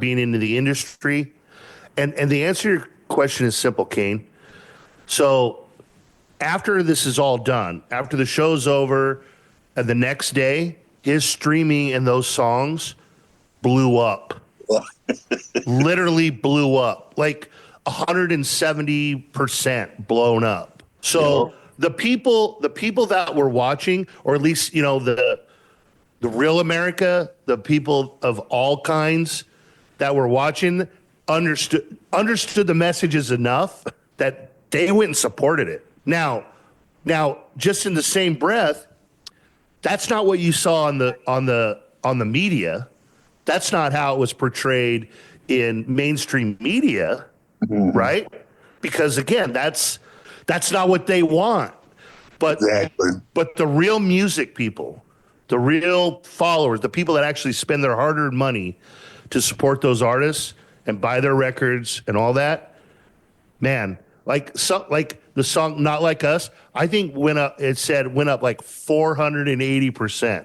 being into the industry. And the answer to your question is simple, Cain. So after this is all done, after the show's over, and the next day, his streaming and those songs blew up. Literally blew up. Like 170% blown up. So the people that were watching, or at least, the real America, the people of all kinds that were watching understood the messages enough that they went and supported it. Now, just in the same breath, that's not what you saw on the media. That's not how it was portrayed in mainstream media, right? Because again, that's not what they want. But but the real music people, the real followers, the people that actually spend their hard-earned money to support those artists and buy their records and all that, man, like the song "Not Like Us," I think went up like 480%.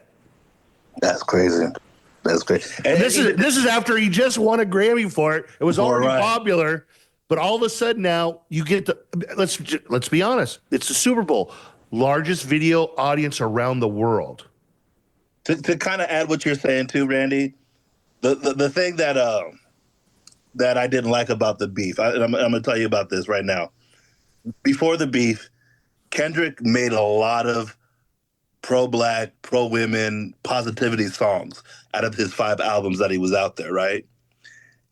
That's crazy. That's great. And this is after he just won a Grammy for it. It was already popular, but all of a sudden now you get let's be honest. It's the Super Bowl, largest video audience around the world. To kind of add what you're saying too, Randy, the thing that I didn't like about the beef, I'm going to tell you about this right now. Before the beef, Kendrick made a lot of pro-black, pro-women positivity songs out of his 5 albums that he was out there, right?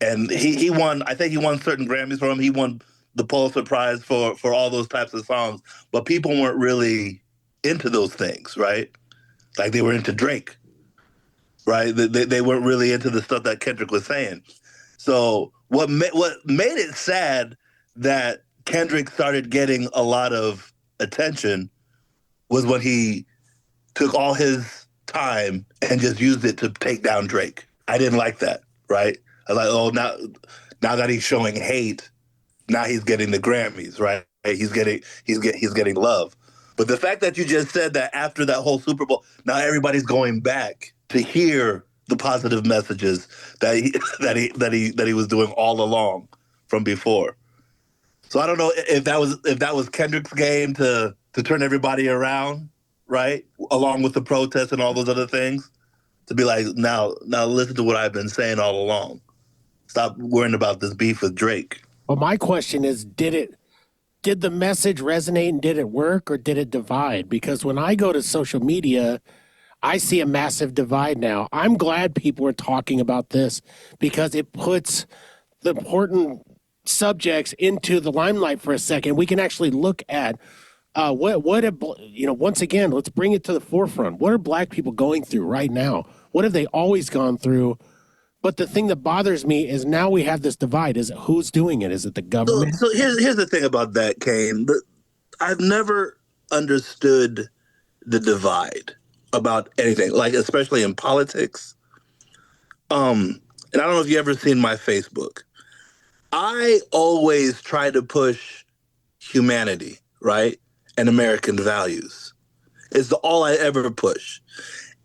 And he won, I think he won certain Grammys for them. He won the Pulitzer Prize for all those types of songs, but people weren't really into those things, right? Like they were into Drake, right? They weren't really into the stuff that Kendrick was saying. So what made it sad that Kendrick started getting a lot of attention was when he took all his time and just used it to take down Drake. I didn't like that, right? I was like, oh, now that he's showing hate, now he's getting the Grammys, right? He's getting love. But the fact that you just said that after that whole Super Bowl, now everybody's going back to hear the positive messages that he was doing all along from before. So I don't know if that was Kendrick's game to turn everybody around, right? Along with the protests and all those other things, to be like, now listen to what I've been saying all along. Stop worrying about this beef with Drake. Well, my question is, did the message resonate and did it work, or did it divide? Because when I go to social media, I see a massive divide now. I'm glad people are talking about this because it puts the important subjects into the limelight for a second. We can actually look at once again, let's bring it to the forefront. What are Black people going through right now? What have they always gone through? But the thing that bothers me is now we have this divide. Is it who's doing it? Is it the government? So here's the thing about that, Cain. I've never understood the divide about anything, like especially in politics. And I don't know if you ever seen my Facebook. I always try to push humanity, right? And American values. It's all I ever push.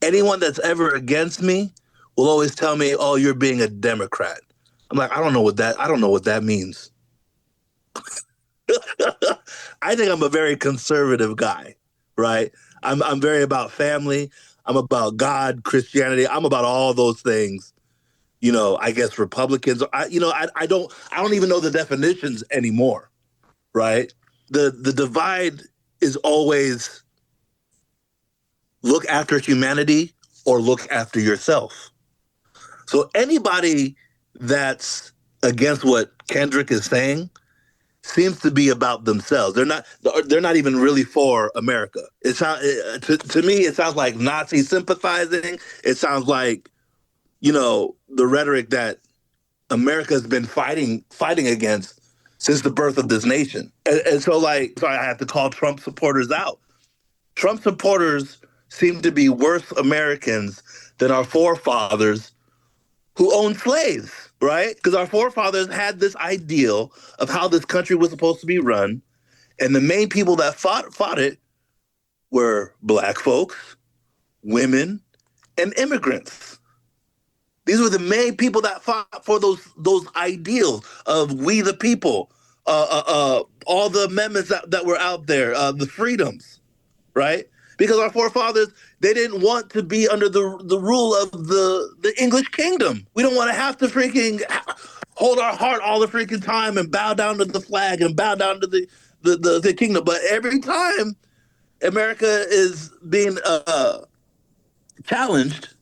anyone that's ever against me will always tell me, "Oh, you're being a Democrat." I'm like, I don't know what that means. I think I'm a very conservative guy, right? I'm very about family. I'm about God, Christianity. I'm about all those things. I guess Republicans. I don't even know the definitions anymore, right? The divide is always look after humanity or look after yourself. So anybody that's against what Kendrick is saying seems to be about themselves. They're not even really for America. To me it sounds like Nazi sympathizing. It sounds like, the rhetoric that America has been fighting against since the birth of this nation. And so I have to call Trump supporters out. Trump supporters seem to be worse Americans than our forefathers who owned slaves, right? Because our forefathers had this ideal of how this country was supposed to be run, and the main people that fought it were black folks, women, and immigrants. These were the main people that fought for those ideals of we the people, all the amendments that were out there, the freedoms, right? Because our forefathers, they didn't want to be under the rule of the English kingdom. We don't want to have to freaking hold our heart all the freaking time and bow down to the flag and bow down to the kingdom. But every time America is being challenged,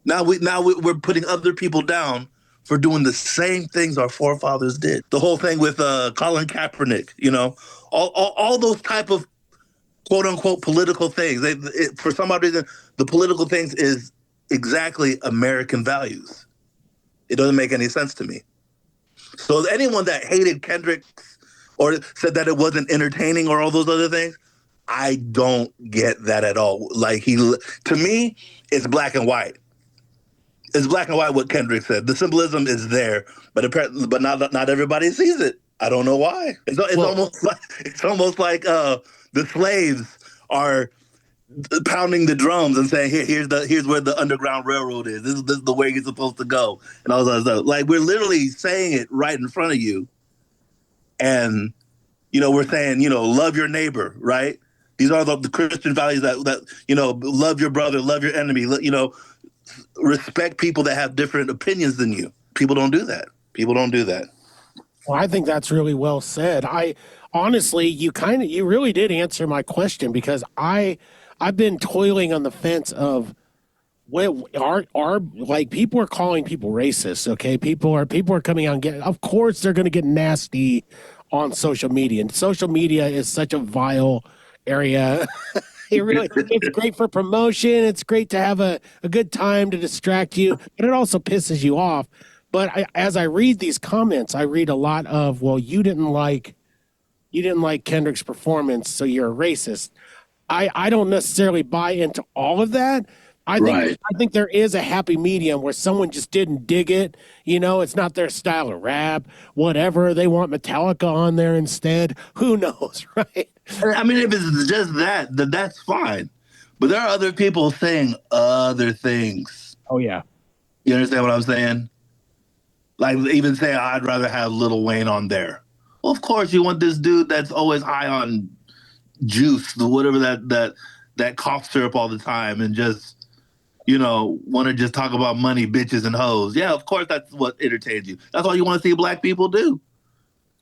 now we're putting other people down for doing the same things our forefathers did. The whole thing with Colin Kaepernick, all those type of quote unquote political things. For some odd reason, the political things is exactly American values. It doesn't make any sense to me. So anyone that hated Kendrick or said that it wasn't entertaining or all those other things, I don't get that at all. To me, it's black and white. It's black and white what Kendrick said. The symbolism is there, but apparently, not everybody sees it. I don't know why. It's almost like the slaves are pounding the drums and saying, here's where the Underground Railroad is. This is the way you're supposed to go, and all that stuff. Like, we're literally saying it right in front of you, and we're saying, love your neighbor, right? These are the Christian values that love your brother, love your enemy, respect people that have different opinions than you. People don't do that. Well, I think that's really well said. I honestly, you really did answer my question, because I've been toiling on the fence of what are like, people are calling people racist. Okay, people are coming out and getting. Of course, they're going to get nasty on social media, and social media is such a vile area. It's great for promotion. It's great to have a good time to distract you, but it also pisses you off. But as I read these comments, I read a lot of, well, you didn't like Kendrick's performance, so you're a racist. I don't necessarily buy into all of that. I think there is a happy medium where someone just didn't dig it. It's not their style of rap, whatever. They want Metallica on there instead. Who knows, right? I mean, if it's just that, then that's fine. But there are other people saying other things. Oh, yeah. You understand what I'm saying? Like, even saying, I'd rather have Lil Wayne on there. Well, of course, you want this dude that's always high on juice, whatever that cough syrup all the time, and just, want to just talk about money, bitches, and hoes. Yeah, of course, that's what entertains you. That's all you want to see black people do.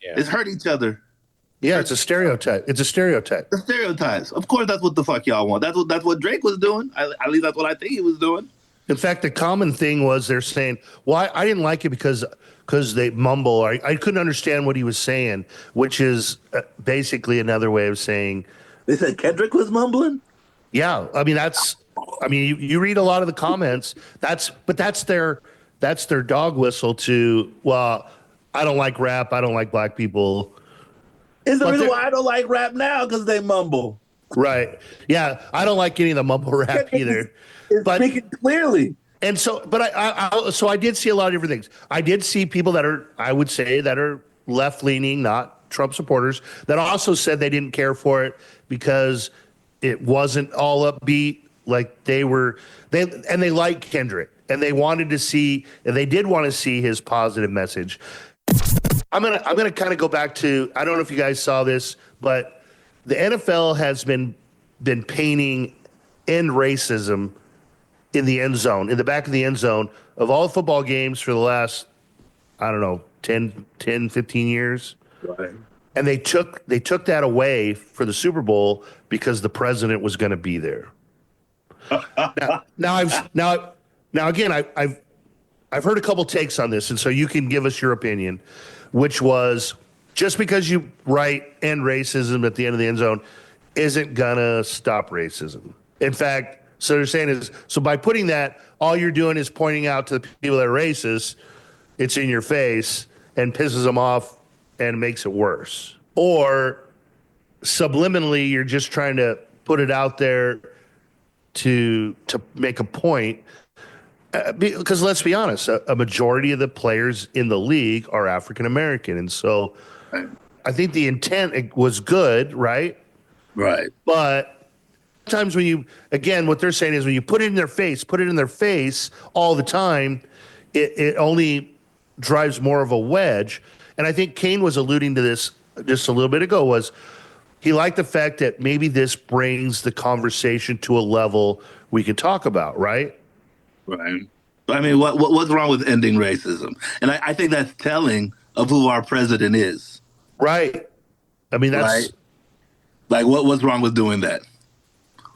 Yeah. Is hurt each other. Yeah, it's a stereotype. The stereotypes. Of course, that's what the fuck y'all want. That's what Drake was doing. At least that's what I think he was doing. In fact, the common thing was they're saying, well, I didn't like it because they mumble. I couldn't understand what he was saying, which is basically another way of saying. They said Kendrick was mumbling? Yeah. I mean, you read a lot of the comments. That's their dog whistle to, well, I don't like rap. I don't like black people. It's the reason why I don't like rap now, because they mumble. Right. Yeah. I don't like any of the mumble rap either. It's speaking clearly. And so, but I did see a lot of different things. I did see people that are left leaning, not Trump supporters, that also said they didn't care for it because it wasn't all upbeat. like they like Kendrick, and they did want to see his positive message. I'm gonna kind of go back to, I don't know if you guys saw this, but the NFL has been painting end racism in the end zone, in the back of the end zone of all football games for the last, I don't know, 10, 15 years. Right. And they took that away for the Super Bowl because the president was going to be there. Now again, I've heard a couple takes on this, and so you can give us your opinion, which was, just because you write end racism at the end of the end zone isn't gonna stop racism. In fact, so they're saying is, so by putting that, all you're doing is pointing out to the people that are racist, it's in your face and pisses them off and makes it worse. Or subliminally, you're just trying to put it out there to make a point. Because let's be honest, a majority of the players in the league are African American, and so I think the intent was good, right? Right. But sometimes what they're saying is when you put it in their face all the time, it only drives more of a wedge. And I think Cain was alluding to this just a little bit ago, was he liked the fact that maybe this brings the conversation to a level we can talk about, right? Right. I mean, what's wrong with ending racism? And I think that's telling of who our president is. Right. I mean, that's right? Like, what's wrong with doing that?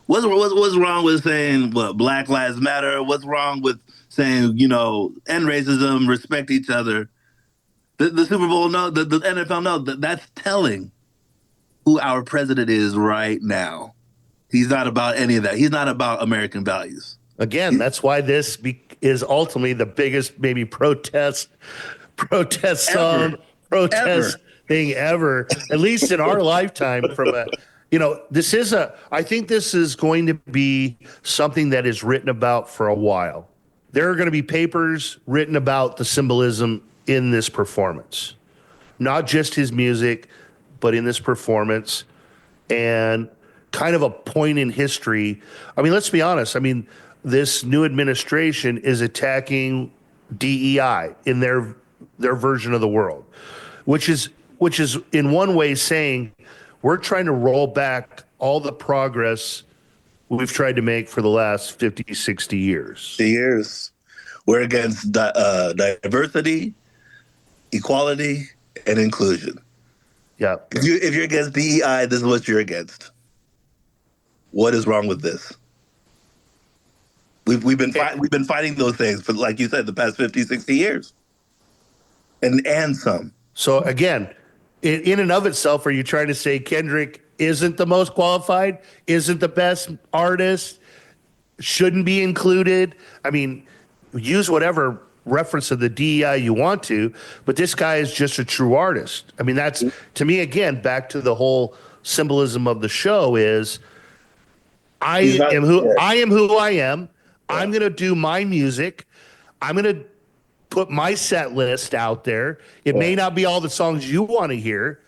What's wrong with saying Black Lives Matter? What's wrong with saying, end racism, respect each other? The Super Bowl, no, the NFL, no. That's telling who our president is right now. He's not about any of that. He's not about American values. Again, that's why this is ultimately the biggest maybe protest song, thing ever, at least in our lifetime. I think this is going to be something that is written about for a while. There are going to be papers written about the symbolism in this performance, not just his music, but in this performance, and kind of a point in history. I mean, let's be honest. I mean, this new administration is attacking DEI in their version of the world, which is in one way saying we're trying to roll back all the progress we've tried to make for the last 50, 60 years. We're against diversity, equality, and inclusion. Yeah. If you're against DEI, this is what you're against. What is wrong with this? We've been fighting those things for, like you said, the past 50, 60 years. And some. So again, in and of itself, are you trying to say Kendrick isn't the most qualified, isn't the best artist, shouldn't be included? I mean, use whatever reference of the DEI you want to, but this guy is just a true artist. I mean, that's, to me, again, back to the whole symbolism of the show is I am who I am. I'm going to do my music. I'm going to put my set list out there. It may not be all the songs you want to hear,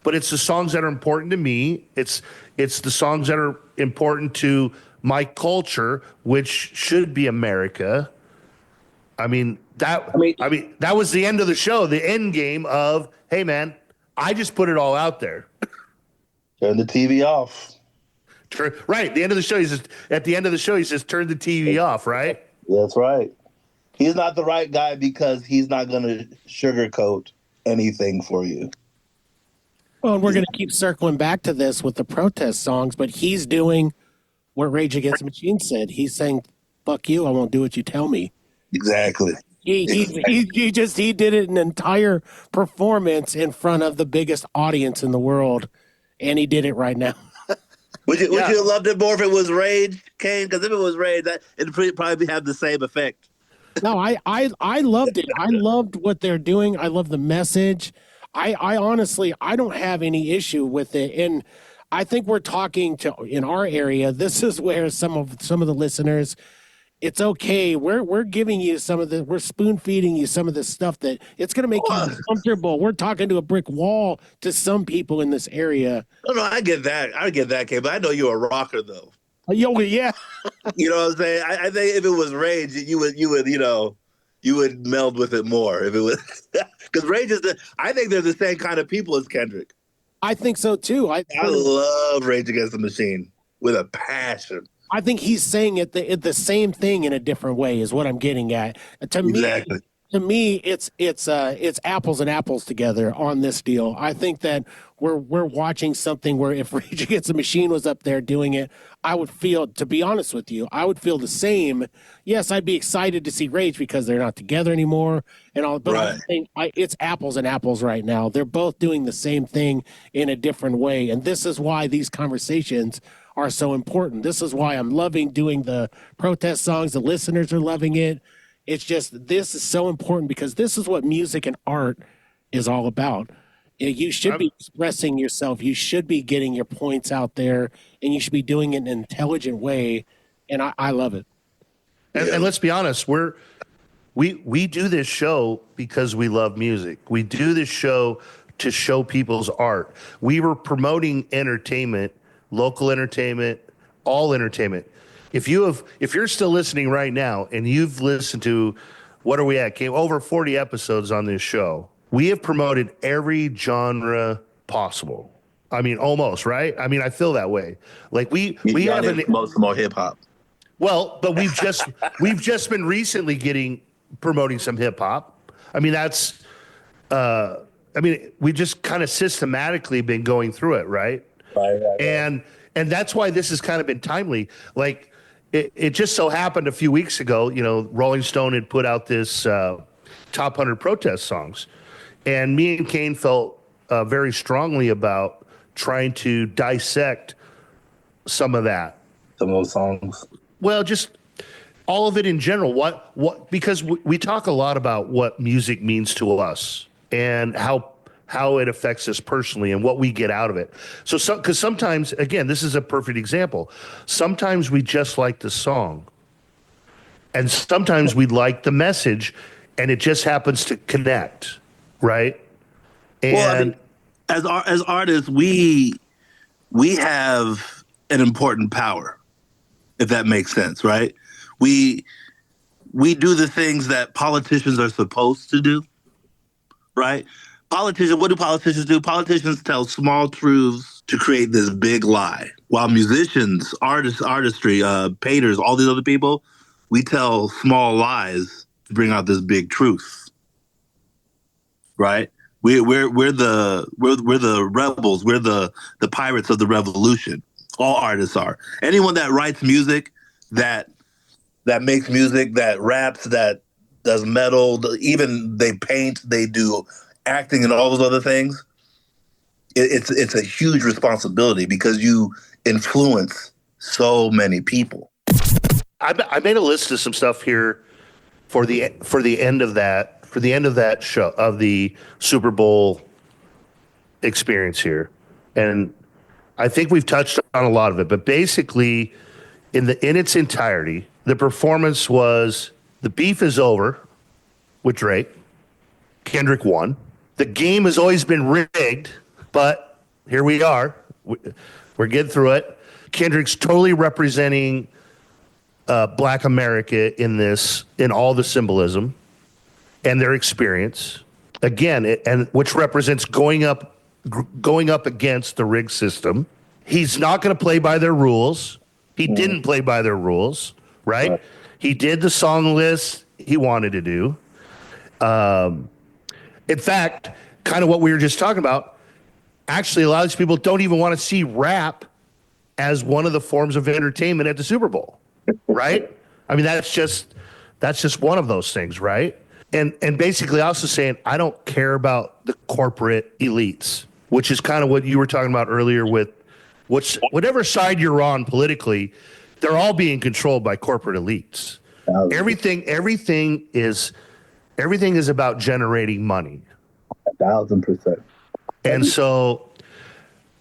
but it's the songs that are important to me. It's the songs that are important to my culture, which should be America. I mean, that was the end of the show, the end game of, hey man, I just put it all out there. Turn the TV off. Right. At the end of the show, he says, turn the TV off, right? That's right. He's not the right guy because he's not going to sugarcoat anything for you. Well, and we're going to keep circling back to this with the protest songs, but he's doing what Rage Against the Machine said. He's saying, fuck you, I won't do what you tell me. Exactly. He did an entire performance in front of the biggest audience in the world, and he did it right now. Would you have loved it more if it was Rage, Cain? Because if it was Rage, it'd probably have the same effect. No, I loved it. I loved what they're doing. I love the message. I honestly, I don't have any issue with it. And I think we're talking to, in our area, this is where some of the listeners, it's okay. We're giving you we're spoon feeding you some of the stuff that it's going to make you uncomfortable. We're talking to a brick wall to some people in this area. No, I get that. Cain, but I know you're a rocker, though. Yo, yeah. You know what I'm saying? I think if it was Rage, you would meld with it more. If it was because Rage is I think they're the same kind of people as Kendrick. I think so too. I love Rage Against the Machine with a passion. I think he's saying the same thing in a different way is what I'm getting at. Exactly. To me, it's apples and apples together on this deal. I think that we're watching something where if Rage Against the Machine was up there doing it, I would feel, to be honest with you, I would feel the same. Yes, I'd be excited to see Rage because they're not together anymore and all. But Right. I think it's apples and apples right now. They're both doing the same thing in a different way, and this is why these conversations are so important. This is why I'm loving doing the protest songs. The listeners are loving it. It's just, this is so important because this is what music and art is all about. You should be expressing yourself. You should be getting your points out there, and you should be doing it in an intelligent way. And I love it. And let's be honest, we do this show because we love music. We do this show to show people's art. We were promoting entertainment, local entertainment, all entertainment. If you're still listening right now and you've listened to, what are we at? Came over 40 episodes on this show. We have promoted every genre possible. I mean, almost, right? I mean, I feel that way. Like we haven't most more hip hop. Well, but we've just been recently promoting some hip hop. I mean, we've just kind of systematically been going through it, right? Right. And that's why this has kind of been timely. Like it just so happened a few weeks ago, Rolling Stone had put out this top 100 protest songs, and me and Cain felt very strongly about trying to dissect some of that. Some of those songs. Well, just all of it in general. What? Because we talk a lot about what music means to us and how it affects us personally and what we get out of it. So, because sometimes, again, this is a perfect example. Sometimes we just like the song, and sometimes we like the message, and it just happens to connect, right? And well, I mean, as artists, we have an important power, if that makes sense, right? We do the things that politicians are supposed to do, right? What do politicians do? Politicians tell small truths to create this big lie. While musicians, artistry, painters, all these other people, we tell small lies to bring out this big truth. Right? We're the rebels. We're the pirates of the revolution. All artists are. Anyone that writes music, that makes music, that raps, that does metal, even they paint, they do acting and all those other things, it's a huge responsibility because you influence so many people. I made a list of some stuff here for the end of that show, of the Super Bowl experience here, and I think we've touched on a lot of it. But basically, in its entirety, the performance was, the beef is over with Drake. Kendrick won. The game has always been rigged, but here we are. We're getting through it. Kendrick's totally representing Black America in all the symbolism and their experience. Again, which represents going up against the rigged system. He's not going to play by their rules. He didn't play by their rules, right? He did the song list he wanted to do. In fact, kind of what we were just talking about, actually, a lot of these people don't even want to see rap as one of the forms of entertainment at the Super Bowl, right? I mean, that's just one of those things, right? And basically also saying, I don't care about the corporate elites, which is kind of what you were talking about earlier with whatever side you're on politically, they're all being controlled by corporate elites. Everything is about generating money. 1,000%. And so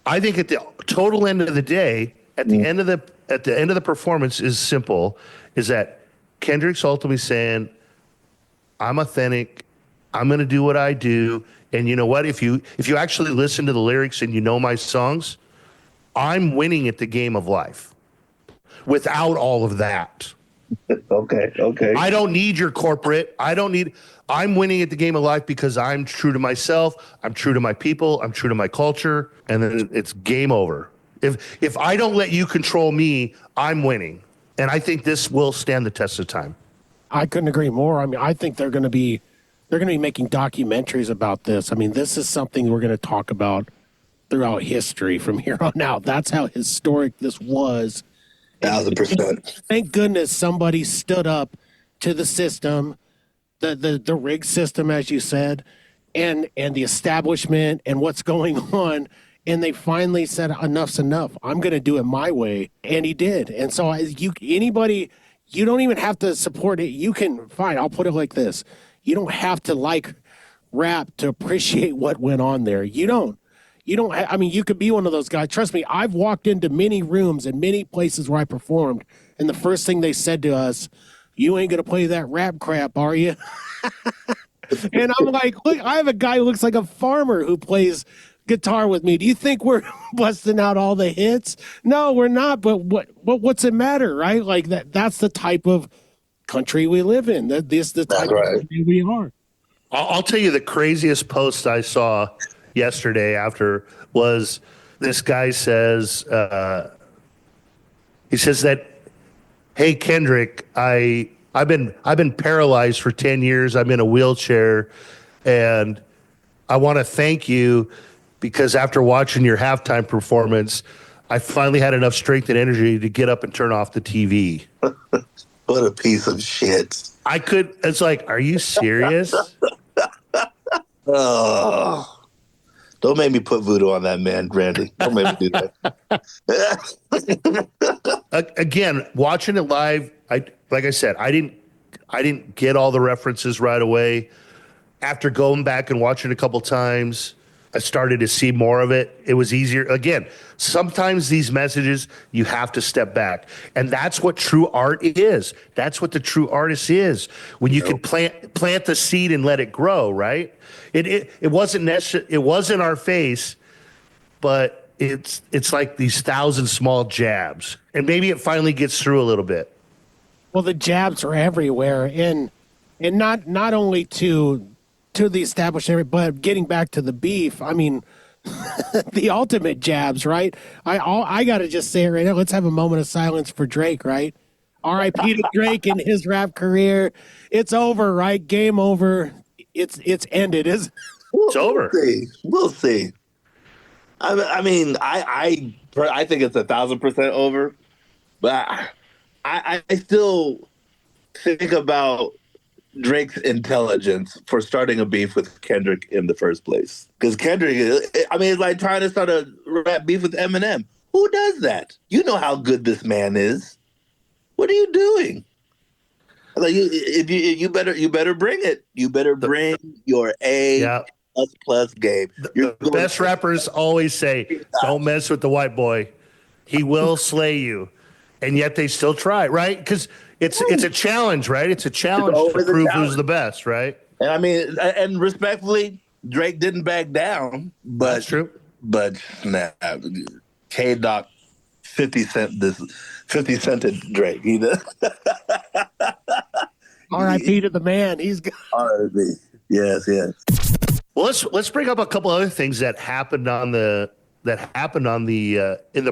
I think at the total end of the day, at the end of the performance is simple, is that Kendrick's ultimately saying, I'm authentic, I'm going to do what I do. And you know what? If you actually listen to the lyrics and you know my songs, I'm winning at the game of life. without all of that. Okay. I don't need your corporate. I'm winning at the game of life because I'm true to myself. I'm true to my people. I'm true to my culture. And then it's game over. If I don't let you control me, I'm winning. And I think this will stand the test of time. I couldn't agree more. I mean, I think they're going to be making documentaries about this. I mean, this is something we're going to talk about throughout history from here on out. That's how historic this was. 1,000%. Thank goodness somebody stood up to the system, the rigged system, as you said, and the establishment and what's going on. And they finally said, enough's enough. I'm going to do it my way. And he did. And so anybody, you don't even have to support it. You can, fine, I'll put it like this. You don't have to like rap to appreciate what went on there. You don't. I mean, you could be one of those guys. Trust me, I've walked into many rooms and many places where I performed, and the first thing they said to us, you ain't going to play that rap crap, are you? And I'm like, look, I have a guy who looks like a farmer who plays guitar with me. Do you think we're busting out all the hits? No, we're not. But what's it matter, right? Like that's the type of country we live in. The type of country we are. I'll tell you the craziest post I saw yesterday after was this guy says, he says that, hey, Kendrick, I've been paralyzed for 10 years. I'm in a wheelchair, and I want to thank you because after watching your halftime performance, I finally had enough strength and energy to get up and turn off the TV. What a piece of shit. It's like, are you serious? Oh. Don't make me put voodoo on that man, Randy. Don't make me do that. Again, watching it live, like I said, I didn't get all the references right away. After going back and watching it a couple times, I started to see more of it. It was easier. Again, sometimes these messages, you have to step back. And that's what true art is. That's what the true artist is. When you can plant the seed and let it grow, right? It wasn't necessary. It wasn't our face, but it's like these 1,000 small jabs. And maybe it finally gets through a little bit. Well, the jabs are everywhere. And not only to the establishment, but getting back to the beef, I mean, the ultimate jabs, right? I got to just say it right now. Let's have a moment of silence for Drake, right? R.I.P. to Drake and his rap career. It's over, right? Game over. It's ended. It's over. We'll see. I mean, I think it's 1,000% over, but I still think about Drake's intelligence for starting a beef with Kendrick in the first place. Because Kendrick, it's like trying to start a rap beef with Eminem. Who does that? You know how good this man is. What are you doing? Like you better bring it. You better bring your A plus game. The best rappers always say, "Don't mess with the white boy. He will slay you," and yet they still try, right? Because it's a challenge, right? It's a challenge to prove who's the best, right? And I mean, and respectfully, Drake didn't back down. But that's true. But snap, K-Doc 50 cented Drake. R.I.P. to the man. He's got R.I.P. Yes. Well, let's bring up a couple other things that happened in the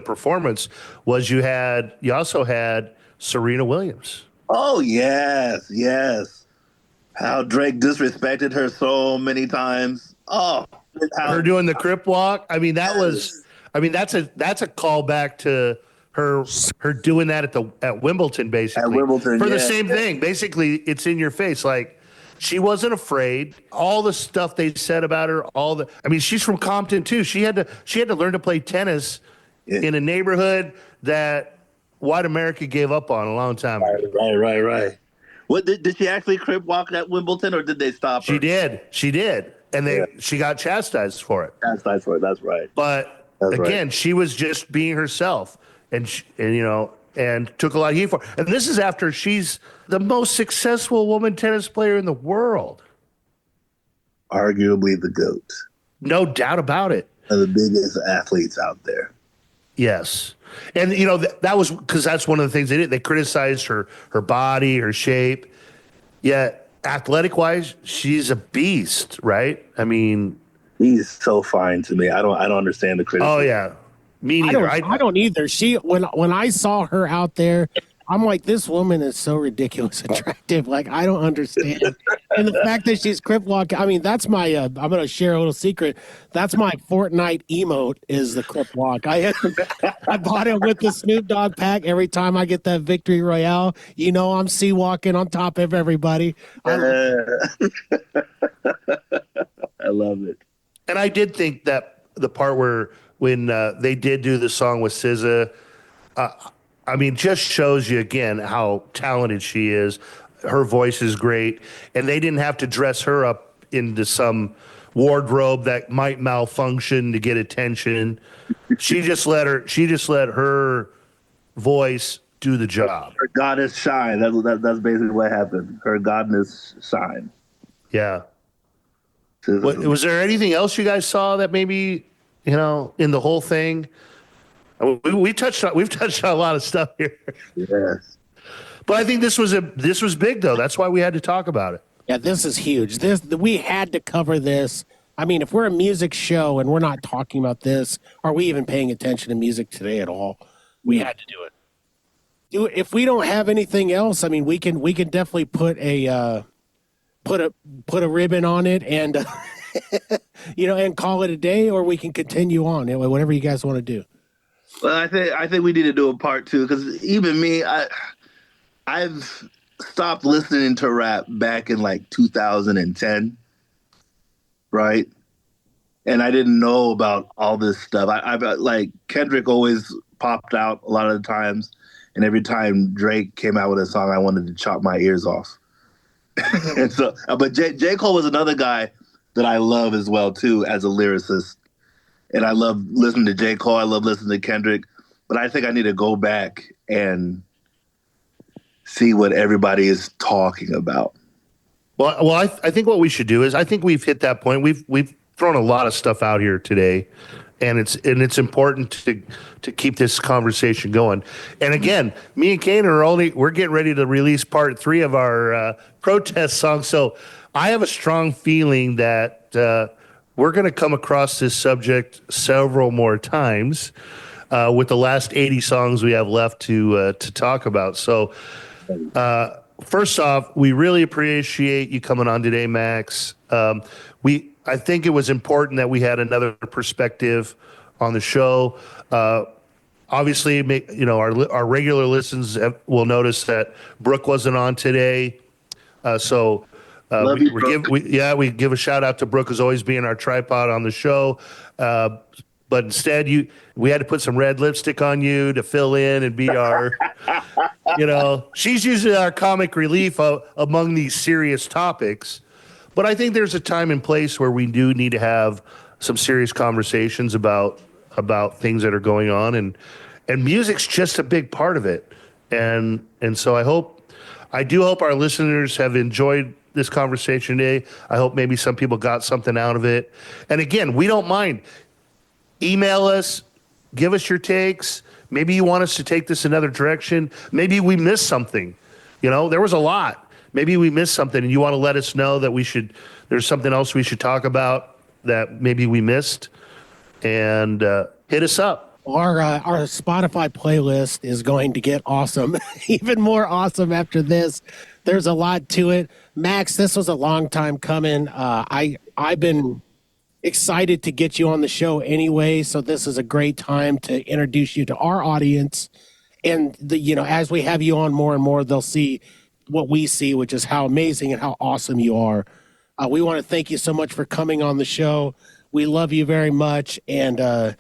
performance. Was you also had Serena Williams. Oh yes. How Drake disrespected her so many times. Oh, her doing the Crip walk. I mean, that's a callback to her doing that at Wimbledon, basically. At Wimbledon, for the same thing. Basically, it's in your face. Like, she wasn't afraid. All the stuff they said about her, she's from Compton too. She had to learn to play tennis in a neighborhood that white America gave up on a long time ago. Right. What did she actually crip walk at Wimbledon, or did they stop her? She did, and she got chastised for it. That's right. But again, she was just being herself, and took a lot of heat for it. And this is after she's the most successful woman tennis player in the world, arguably the GOAT. No doubt about it. One of the biggest athletes out there. Yes. And you know that was because that's one of the things they did. They criticized her body, her shape. Yet athletic wise, she's a beast, right? I mean, He's so fine to me. I don't understand the oh criticism. yeah, me I neither. don't. I don't either. She when I saw her out there, I'm like, this woman is so ridiculous attractive. Like I don't understand. And the fact that she's crip walk. I mean, that's my. I'm gonna share a little secret. That's my Fortnite emote. Is the crip walk. I bought it with the Snoop Dogg pack. Every time I get that victory royale, you know I'm sea walking on top of everybody. I love it. And I did think that the part where when they did do the song with SZA, I mean, just shows you again how talented she is. Her voice is great, and they didn't have to dress her up into some wardrobe that might malfunction to get attention. She just let her voice do the job. Her goddess shine. That's basically what happened. Her goddess shine. Yeah. Was there anything else you guys saw that maybe in the whole thing? We've touched on a lot of stuff here. Yes. But I think this was big though. That's why we had to talk about it. Yeah, this is huge. We had to cover this. I mean, if we're a music show and we're not talking about this, are we even paying attention to music today at all? We had to do it. If we don't have anything else, I mean, we can definitely put a ribbon on it and and call it a day, or we can continue on. Anyway, whatever you guys want to do. Well, I think we need to do a part 2 because even me, I've stopped listening to rap back in like 2010, right? And I didn't know about all this stuff. I like Kendrick always popped out a lot of the times, and every time Drake came out with a song, I wanted to chop my ears off. And so, but J. Cole was another guy that I love as well too as a lyricist. And I love listening to J. Cole. I love listening to Kendrick. But I think I need to go back and see what everybody is talking about. Well, I think what we should do is I think we've hit that point. We've thrown a lot of stuff out here today, and it's important to keep this conversation going. And again, me and Cain we're getting ready to release part 3 of our protest song. So I have a strong feeling that we're going to come across this subject several more times with the last 80 songs we have left to talk about. So first off, we really appreciate you coming on today, Max. I think it was important that we had another perspective on the show. Obviously, our regular listeners will notice that Brooke wasn't on today. We give a shout out to Brooke as always being our tripod on the show. But instead, we had to put some red lipstick on you to fill in and be our, she's usually our comic relief among these serious topics. But I think there's a time and place where we do need to have some serious conversations about things that are going on, and music's just a big part of it. And so I do hope our listeners have enjoyed this conversation today. I hope maybe some people got something out of it. And again, we don't mind. Email us, give us your takes. Maybe you want us to take this another direction. Maybe we missed something. There was a lot. Maybe we missed something and you want to let us know that there's something else we should talk about that maybe we missed, and hit us up. Our Spotify playlist is going to get awesome, even more awesome after this. There's a lot to it. Max, this was a long time coming. I've been excited to get you on the show anyway, so this is a great time to introduce you to our audience. And as we have you on more and more, they'll see what we see, which is how amazing and how awesome you are. We want to thank you so much for coming on the show. We love you very much. And,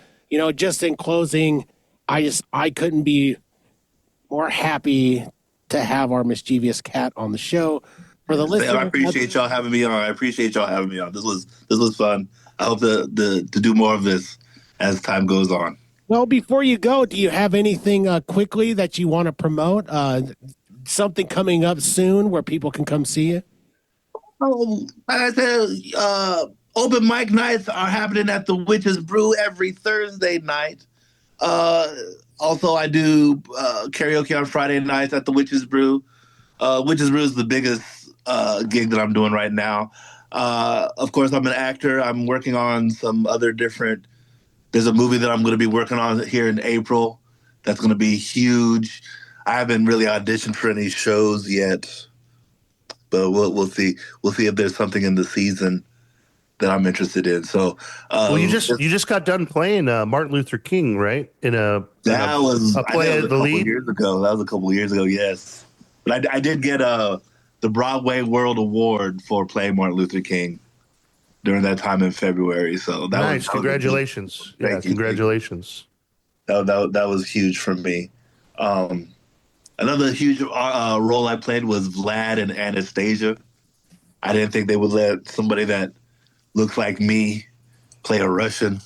just in closing, I couldn't be more happy to have our mischievous cat on the show. For the listeners, I appreciate y'all having me on. This was fun. I hope to do more of this as time goes on. Well, before you go, do you have anything quickly that you want to promote? Something coming up soon where people can come see you? Like I said, open mic nights are happening at the Witch's Brew every Thursday night. Uh, Also, I do karaoke on Friday nights at the Witch's Brew. Witch's Brew is the biggest gig that I'm doing right now. Of course, I'm an actor. I'm working on some other different. There's a movie that I'm going to be working on here in April that's going to be huge. I haven't really auditioned for any shows yet, but we'll see. We'll see if there's something in the season that I'm interested in. So, Well, you just got done playing Martin Luther King, right? that was a I play think at that was a the couple lead. years ago. That was a couple years ago, yes. But I did get the Broadway World Award for playing Martin Luther King during that time in February. So Nice, that was a big, congratulations! Yeah, thank you. congratulations. That was huge for me. Um, Another huge role I played was Vlad and Anastasia. I didn't think they would let somebody that looks like me play a Russian.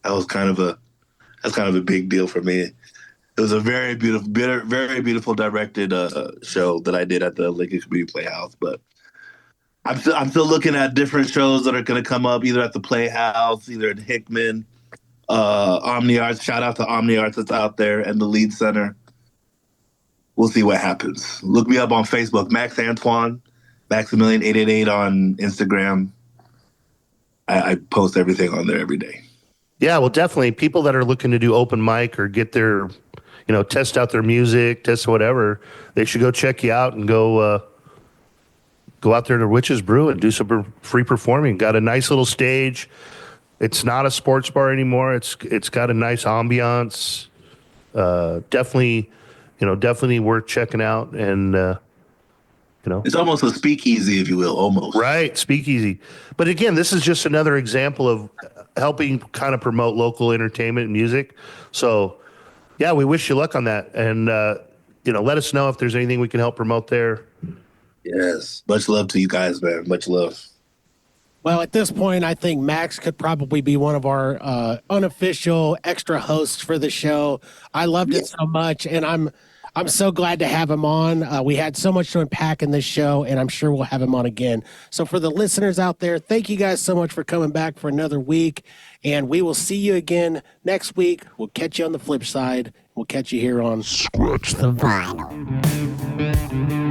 That was kind of a big deal for me. It was a very beautiful directed show that I did at the Lincoln Community Playhouse. But I'm still looking at different shows that are going to come up either at the Playhouse, either at Hickman, Omni Arts. Shout out to Omni Arts that's out there and the Lead Center. We'll see what happens. Look me up on Facebook, Max Antoine, Maximilian888 on Instagram. I post everything on there every day. Yeah, well, definitely people that are looking to do open mic or get their, test out their music, test whatever, they should go check you out and go out there to Witch's Brew and do some free performing. Got a nice little stage. It's not a sports bar anymore. It's got a nice ambiance. Definitely worth checking out. And It's almost a speakeasy, if you will, almost. right, speakeasy. But again, this is just another example of helping kind of promote local entertainment and music. So, yeah, we wish you luck on that, and let us know if there's anything we can help promote there. Yes. Much love to you guys, man. Much love. Well, at this point, I think Max could probably be one of our unofficial extra hosts for the show. I loved it so much, and I'm so glad to have him on. We had so much to unpack in this show, and I'm sure we'll have him on again. So for the listeners out there, thank you guys so much for coming back for another week, and we will see you again next week. We'll catch you on the flip side. We'll catch you here on Scratch the Vinyl.